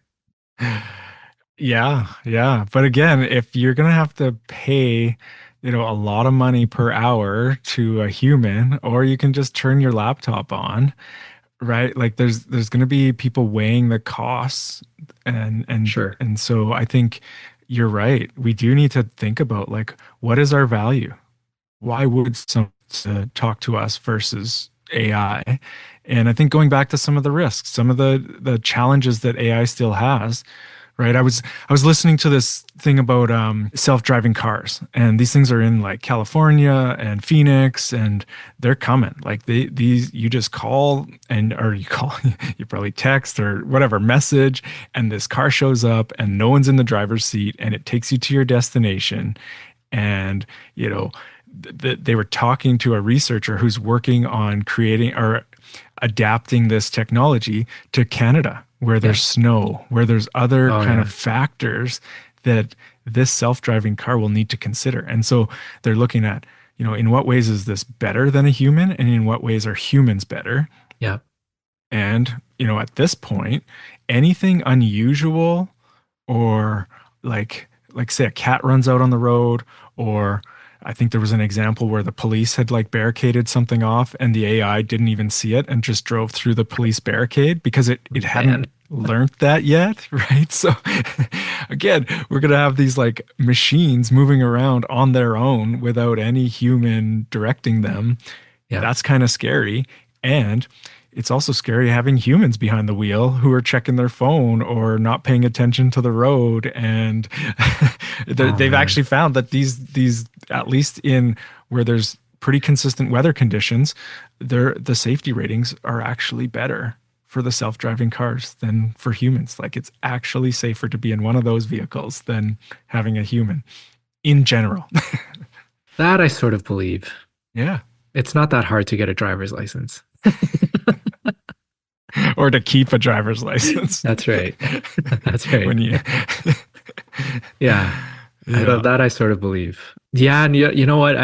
Yeah, yeah. But again, if you're gonna have to pay, a lot of money per hour to a human, or you can just turn your laptop on, right? Like there's gonna be people weighing the costs and and Sure. and so I think you're right. We do need to think about like what is our value? Why would someone talk to us versus AI? And I think going back to some of the risks, some of the challenges that AI still has, right? I was listening to this thing about self-driving cars, and these things are in like California and Phoenix, and they're coming. Like these, you just call or you call, you probably text or whatever message, and this car shows up, and no one's in the driver's seat, and it takes you to your destination, and you know they were talking to a researcher who's working on creating or adapting this technology to Canada, where Yeah. there's snow, where there's other Oh kind of yeah. factors that this self-driving car will need to consider. And so they're looking at, in what ways is this better than a human, and in what ways are humans better? Yeah. And, at this point, anything unusual or like say a cat runs out on the road, or I think there was an example where the police had like barricaded something off and the AI didn't even see it and just drove through the police barricade because it hadn't Man. learned that yet, right? So again, we're going to have these like machines moving around on their own without any human directing them. Yeah. That's kind of scary. And it's also scary having humans behind the wheel who are checking their phone or not paying attention to the road. And Oh they've man. actually found that these at least in where there's pretty consistent weather conditions, the safety ratings are actually better for the self-driving cars than for humans. Like it's actually safer to be in one of those vehicles than having a human in general. That I sort of believe. Yeah. It's not that hard to get a driver's license. Or to keep a driver's license. That's right. That's right. When you Yeah. Yeah. That I sort of believe. Yeah, and you know what?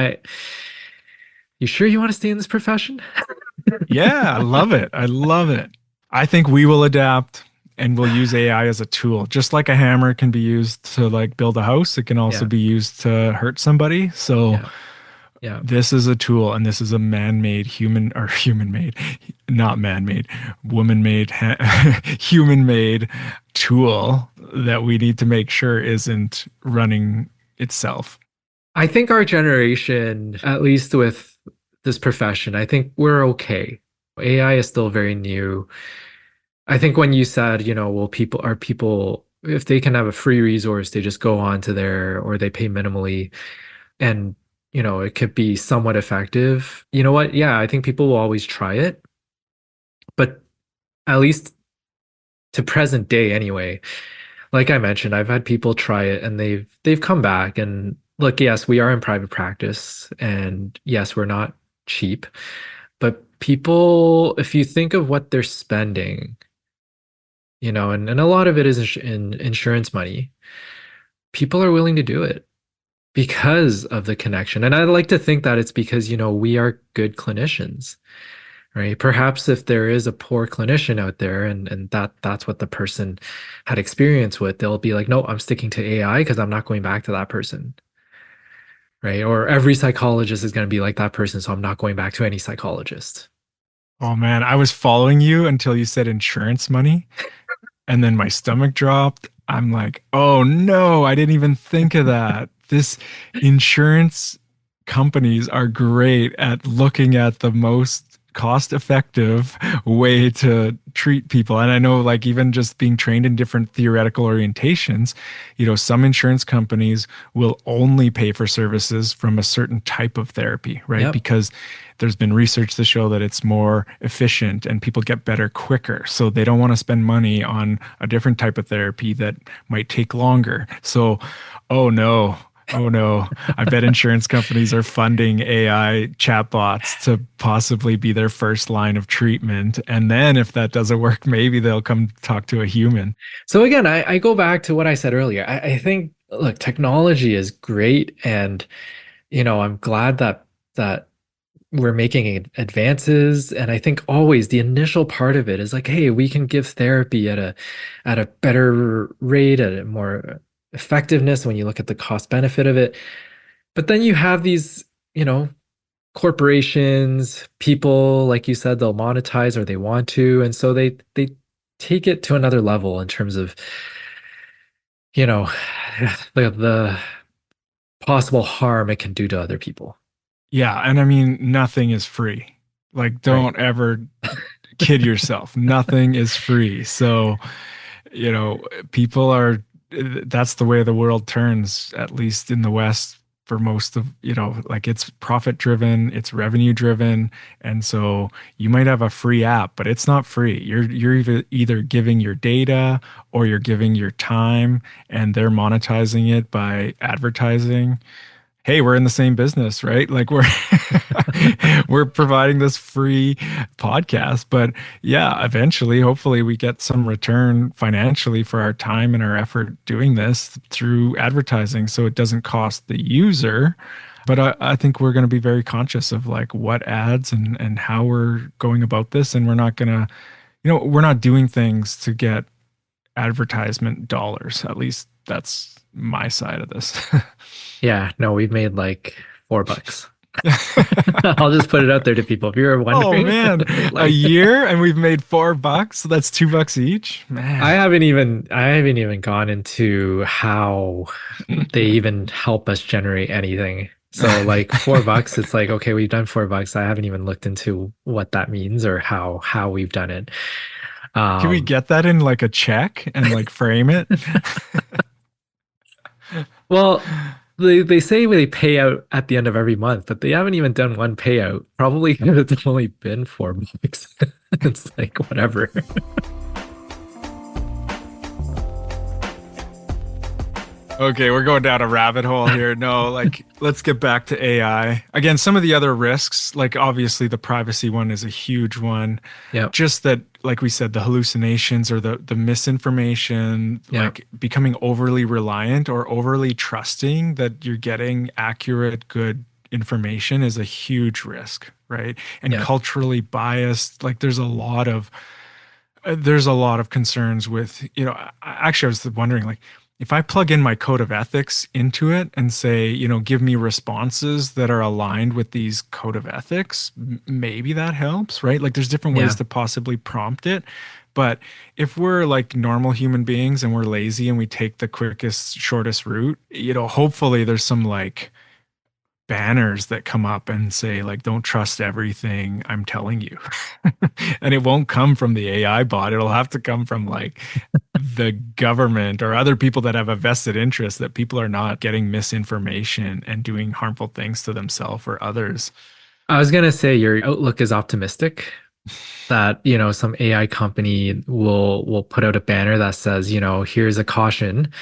You sure you want to stay in this profession? Yeah, I love it. I love it. I think we will adapt and we'll use AI as a tool. Just like a hammer can be used to like build a house, it can also Yeah. be used to hurt somebody. So Yeah. Yeah. this is a tool, and this is a man-made human or human-made, not man-made, woman-made, human-made tool that we need to make sure isn't running itself. I think our generation, at least with this profession, I think we're okay. AI is still very new. I think when you said, well, people, if they can have a free resource, they just go on to there or they pay minimally and, it could be somewhat effective. You know what? Yeah, I think people will always try it, but at least to present day anyway, like I mentioned, I've had people try it and they've come back and look, yes, we are in private practice and yes, we're not cheap, but people, if you think of what they're spending, and a lot of it is in insurance money, people are willing to do it because of the connection. And I like to think that it's because, we are good clinicians, right? Perhaps if there is a poor clinician out there and that's what the person had experience with, they'll be like, no, I'm sticking to AI because I'm not going back to that person, right? Or every psychologist is going to be like that person, so I'm not going back to any psychologist. Oh man, I was following you until you said insurance money, and then my stomach dropped. I'm like, oh no, I didn't even think of that. This insurance companies are great at looking at the most cost effective way to treat people. And I know, like, even just being trained in different theoretical orientations, some insurance companies will only pay for services from a certain type of therapy, right? Yep. Because there's been research to show that it's more efficient and people get better quicker. So they don't want to spend money on a different type of therapy that might take longer. So, oh no. Oh no. I bet insurance companies are funding AI chatbots to possibly be their first line of treatment. And then if that doesn't work, maybe they'll come talk to a human. So again, I go back to what I said earlier. I think, look, technology is great, and I'm glad that we're making advances. And I think always the initial part of it is like, hey, we can give therapy at a better rate, at a more effectiveness when you look at the cost benefit of it. But then you have these, corporations, people, like you said, they'll monetize or they want to. And so they take it to another level in terms of, you know, the possible harm it can do to other people. Yeah. And I mean, nothing is free. Like, Right. don't ever kid yourself. Nothing is free. So, you know, people are, that's the way the world turns, at least in the West, for most of, like, it's profit driven, it's revenue driven. And so you might have a free app, but it's not free. You're either giving your data or you're giving your time, and they're monetizing it by advertising. Hey, we're in the same business, right? Like, we're we're providing this free podcast, but yeah, eventually, hopefully we get some return financially for our time and our effort doing this through advertising so it doesn't cost the user. But I think we're going to be very conscious of like what ads and how we're going about this. And we're not going to, we're not doing things to get advertisement dollars. At least that's my side of this. Yeah, no, we've made like $4. I'll just put it out there to people if you're Oh wondering. man, a Like, year and we've made $4, so that's $2 each. Man. I haven't even gone into how they even help us generate anything. So like $4, it's like, okay, we've done $4. I haven't even looked into what that means or how we've done it. Can we Um, get that in like a check and like frame it? well, they say they pay out at the end of every month, but they haven't even done one payout. Probably because it's only been $4. It's like whatever. Okay, we're going down a rabbit hole here. No, like, let's get back to AI. Again, some of the other risks, like obviously the privacy one is a huge one. Yeah, Just that, like we said, the hallucinations or the misinformation, yeah, like becoming overly reliant or overly trusting that you're getting accurate, good information is a huge risk, right? And yeah. culturally biased, like there's a lot of concerns with, actually I was wondering, like, if I plug in my code of ethics into it and say, give me responses that are aligned with these code of ethics, maybe that helps, right? Like, there's different ways Yeah. to possibly prompt it. But if we're like normal human beings and we're lazy and we take the quickest, shortest route, hopefully there's some like banners that come up and say like, don't trust everything I'm telling you. And it won't come from the AI bot, it'll have to come from like the government or other people that have a vested interest that people are not getting misinformation and doing harmful things to themselves or others. I was gonna say your outlook is optimistic that, some AI company will put out a banner that says, here's a caution.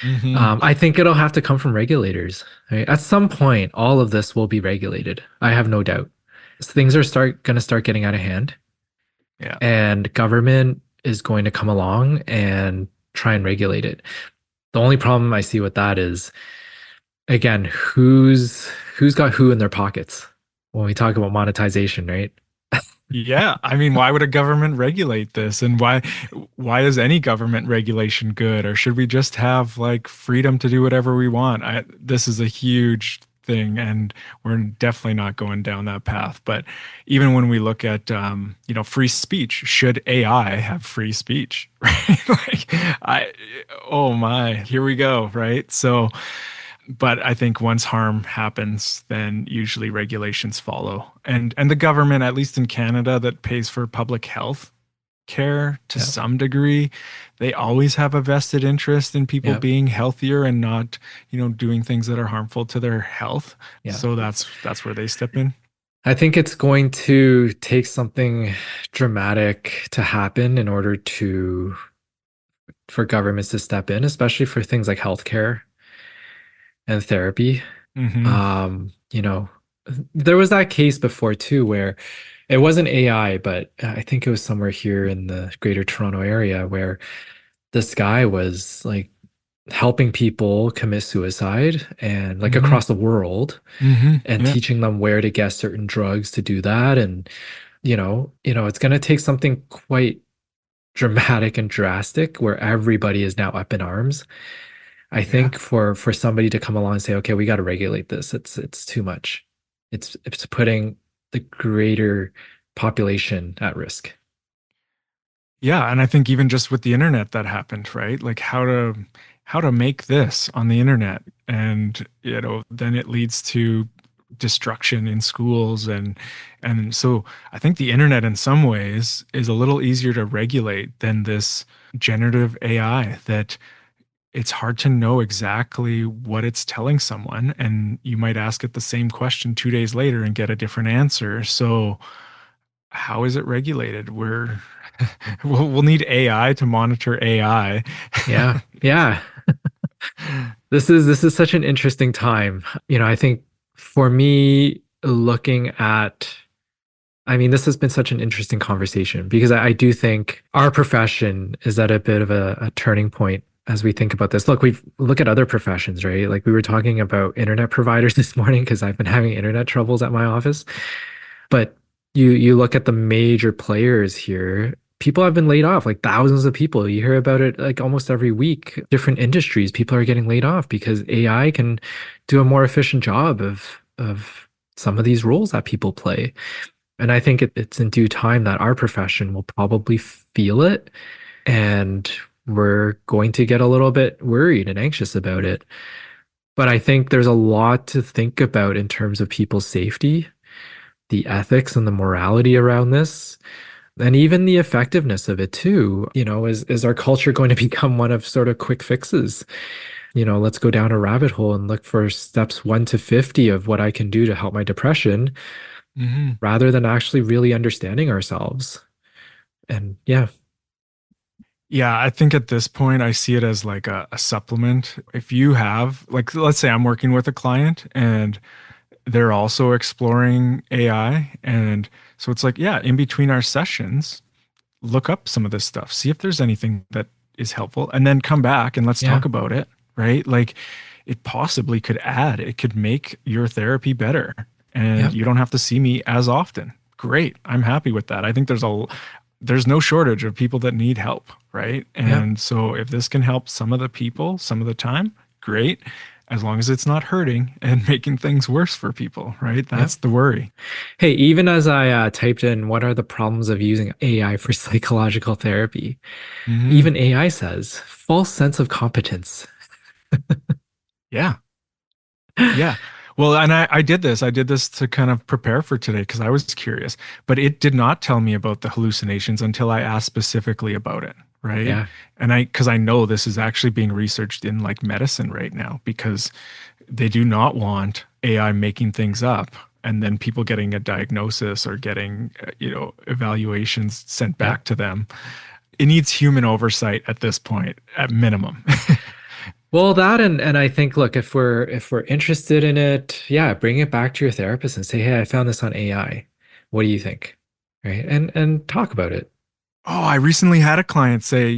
Hmm. I think it'll have to come from regulators. Right? At some point, all of this will be regulated. I have no doubt. Things are gonna start getting out of hand, Yeah. and government is going to come along and try and regulate it. The only problem I see with that is again, who's got who in their pockets when we talk about monetization, right? Yeah, I mean, why would a government regulate this? And why is any government regulation good? Or should we just have like freedom to do whatever we want? This is a huge thing, and we're definitely not going down that path. But even when we look at free speech, should AI have free speech? Right? Like I oh my, here we go, right? So but I think once harm happens, then usually regulations follow. And the government, at least in Canada, that pays for public health care to Yeah. some degree, they always have a vested interest in people Yeah. being healthier and not, doing things that are harmful to their health. Yeah. So that's where they step in. I think it's going to take something dramatic to happen in order to for governments to step in, especially for things like healthcare and therapy. Hmm. You know, there was that case before too where it wasn't AI, but I think it was somewhere here in the Greater Toronto area where this guy was like helping people commit suicide and like Hmm. across the world and Yeah. teaching them where to get certain drugs to do that. And, it's going to take something quite dramatic and drastic where everybody is now up in arms. I Yeah. think for somebody to come along and say, okay, we got to regulate this. It's too much. It's putting the greater population at risk. Yeah, and I think even just with the internet that happened, right? Like how to make this on the internet, and then it leads to destruction in schools, and so I think the internet in some ways is a little easier to regulate than this generative AI that it's hard to know exactly what it's telling someone, and you might ask it the same question 2 days later and get a different answer. So how is it regulated? We'll need AI to monitor AI. Yeah. Yeah. This is such an interesting time. I think for me looking at I mean, this has been such an interesting conversation because I do think our profession is at a bit of a turning point as we think about this. Look, we look at other professions, right? Like we were talking about internet providers this morning because I've been having internet troubles at my office. But you look at the major players here, people have been laid off, like thousands of people. You hear about it like almost every week. Different industries, people are getting laid off because AI can do a more efficient job of some of these roles that people play. And I think it's in due time that our profession will probably feel it and we're going to get a little bit worried and anxious about it. But I think there's a lot to think about in terms of people's safety, the ethics and the morality around this, and even the effectiveness of it too. Is our culture going to become one of sort of quick fixes? Let's go down a rabbit hole and look for steps 1 to 50 of what I can do to help my depression Hmm. rather than actually really understanding ourselves. And yeah, Yeah, I think at this point, I see it as like a supplement. If you have, like, let's say I'm working with a client and they're also exploring AI. And so it's like, yeah, in between our sessions, look up some of this stuff, see if there's anything that is helpful, and then come back and let's yeah, talk about it, right? Like it possibly could add, it could make your therapy better, yeah, and you don't have to see me as often. Great. I'm happy with that. I think there's no shortage of people that need help, right? yeah, And so if this can help some of the people some of the time, great. As long as it's not hurting and making things worse for people, right? yeah. That's the worry. Hey, even as I typed in, what are the problems of using AI for psychological therapy? Hmm. Even AI says false sense of competence. Yeah. Yeah. Well, and I did this. I did this to kind of prepare for today because I was curious, but it did not tell me about the hallucinations until I asked specifically about it. Right. Yeah, And because I know this is actually being researched in like medicine right now because they do not want AI making things up and then people getting a diagnosis or getting, evaluations sent yeah. back to them. It needs human oversight at this point, at minimum. Well, that and I think, look, if we're interested in it, yeah, bring it back to your therapist and say, hey, I found this on AI. What do you think? Right? And talk about it. Oh, I recently had a client say,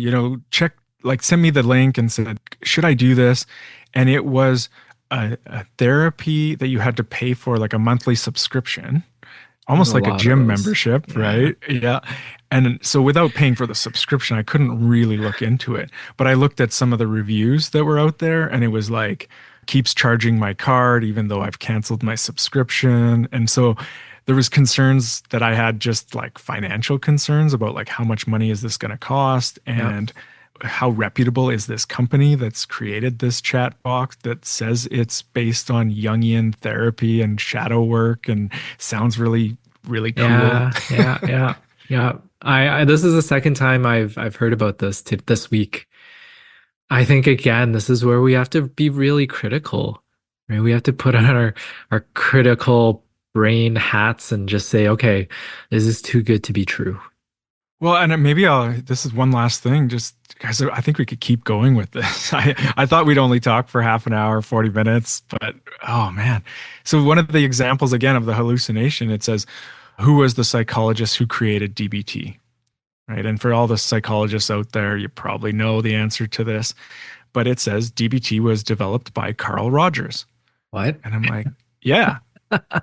check, like, send me the link and said, should I do this? And it was a therapy that you had to pay for like a monthly subscription, There's almost a like a lot of gym those. membership, Yeah. right? Yeah. And so without paying for the subscription, I couldn't really look into it. But I looked at some of the reviews that were out there and it was like, keeps charging my card even though I've canceled my subscription. And so there was concerns that I had, just like financial concerns about like how much money is this going to cost, Yeah. and how reputable is this company that's created this chat box that says it's based on Jungian therapy and shadow work and sounds really, really cool. Yeah. Yeah. Yeah. Yeah. I this is the second time I've heard about this this week. I think again, this is where we have to be really critical, right? We have to put on our critical brain hats and just say, okay, this is too good to be true. Well, and maybe this is one last thing, just because I think we could keep going with this. I thought we'd only talk for half an hour, 40 minutes, but oh man. So one of the examples again of the hallucination, it says, who was the psychologist who created DBT? Right. And for all the psychologists out there, you probably know the answer to this, but it says DBT was developed by Carl Rogers. What? And I'm like, yeah,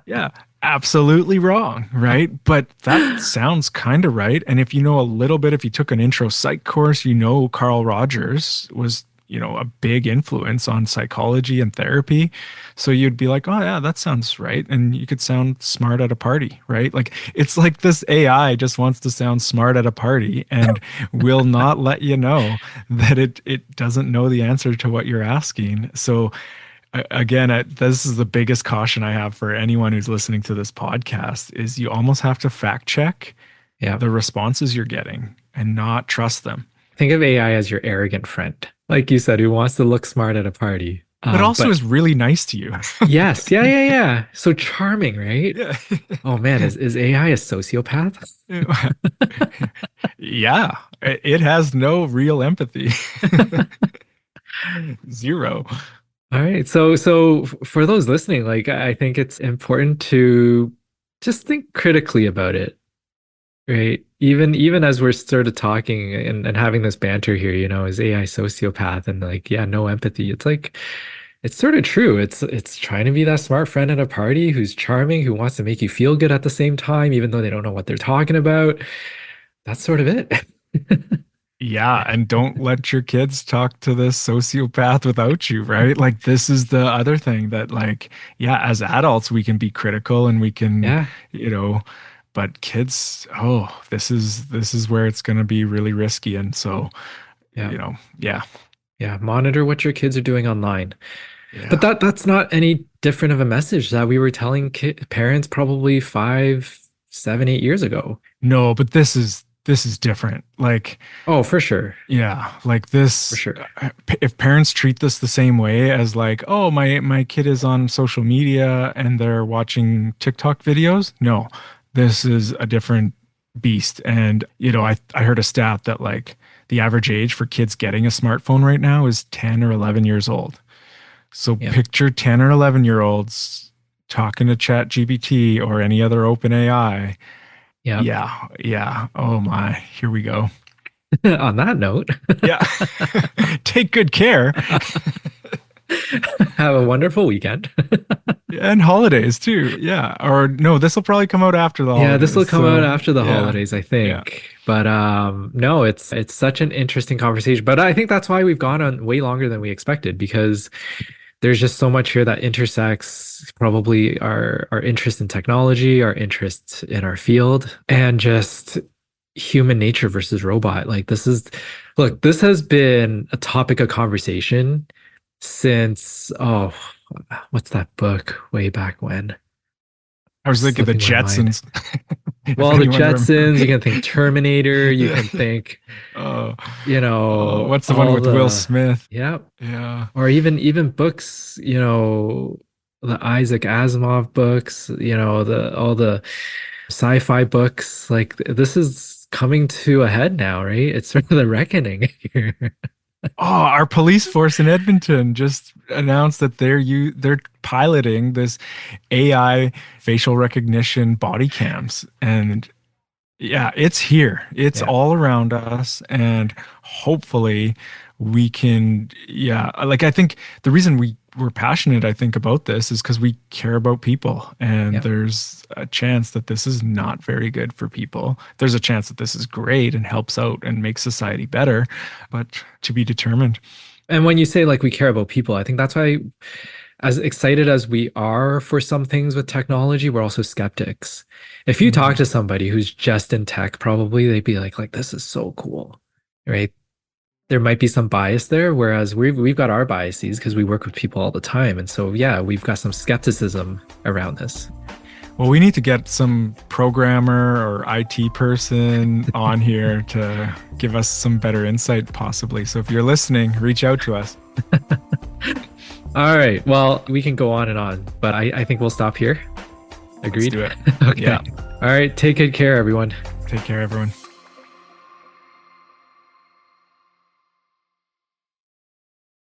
yeah, absolutely wrong, right? But that sounds kind of right. And if you know a little bit, if you took an intro psych course, you know Carl Rogers was, a big influence on psychology and therapy. So you'd be like, oh yeah, that sounds right. And you could sound smart at a party, right? Like it's like this AI just wants to sound smart at a party and will not let you know that it doesn't know the answer to what you're asking. So again, this is the biggest caution I have for anyone who's listening to this podcast is you almost have to fact check Yeah. the responses you're getting and not trust them. Think of AI as your arrogant friend, like you said, who wants to look smart at a party. But also But is really nice to you. yes, yeah, yeah, yeah. So charming, right? Yeah. Oh man, is AI a sociopath? Yeah, it has no real empathy. Zero. All right. So for those listening, like I think it's important to just think critically about it, right? Even as we're sort of talking and having this banter here, is AI sociopath and like, yeah, no empathy. It's like it's sort of true. It's trying to be that smart friend at a party who's charming, who wants to make you feel good at the same time, even though they don't know what they're talking about. That's sort of it. Yeah, and don't let your kids talk to this sociopath without you, right? Like this is the other thing that like, yeah, as adults we can be critical and we can, Yeah. you know, but kids, oh, this is where it's going to be really risky. And so, Yeah. yeah, Yeah. Monitor what your kids are doing online. But yeah. that's not any different of a message that we were telling parents probably 5, 7, 8 years ago. No, but this is different. Like, Oh, for sure. yeah, like For this, sure. if parents treat this the same way as like, oh, my kid is on social media and they're watching TikTok videos, no, this is a different beast. And I heard a stat that like the average age for kids getting a smartphone right now is 10 or 11 years old. So Yeah. picture 10 or 11-year-olds talking to Chat GPT or any other open AI. Yeah. Yeah, yeah. Oh my, here we go. On that note, Yeah. Take good care. have a wonderful weekend. And holidays too. Yeah. Or no, this will probably come out after the Yeah, this will holidays. come out So after the yeah. holidays, I Yeah. think. But no, it's such an interesting conversation. But I think that's why we've gone on way longer than we expected because there's just so much here that intersects probably our interest in technology, our interest in our field, and just human nature versus robot. Look, this has been a topic of conversation since, what's that book way back when? I was thinking the Slipping my mind. Jetsons. If Well, the anyone remembers. Jetsons, you can think Terminator, you Yeah. can think, Oh, what's the one all with Will the, Smith? yeah, Yeah. or even books, the Isaac Asimov books, the all the sci-fi books. Like this is coming to a head now, right? It's sort of the reckoning here. Oh, our police force in Edmonton just announced that they're piloting this AI facial recognition body cams. And yeah, it's here. It's Yeah, all around us. And hopefully we can, yeah, like I think the reason we're passionate, I think, about this is because we care about people. And Yeah. there's a chance that this is not very good for people. There's a chance that this is great and helps out and makes society better, but to be determined. And when you say like we care about people, I think that's why, as excited as we are for some things with technology, we're also skeptics. If you talk to somebody who's just in tech, probably they'd be like this is so cool, right? There might be some bias there, whereas we've got our biases because we work with people all the time, and so yeah, we've got some skepticism around this. Well, we need to get some programmer or IT person on here to give us some better insight, possibly. So if you're listening, reach out to us. All right. Well, we can go on and on, but I think we'll stop here. Agreed? Let's do it. Okay. Yeah. All right. Take good care, everyone. Take care, everyone.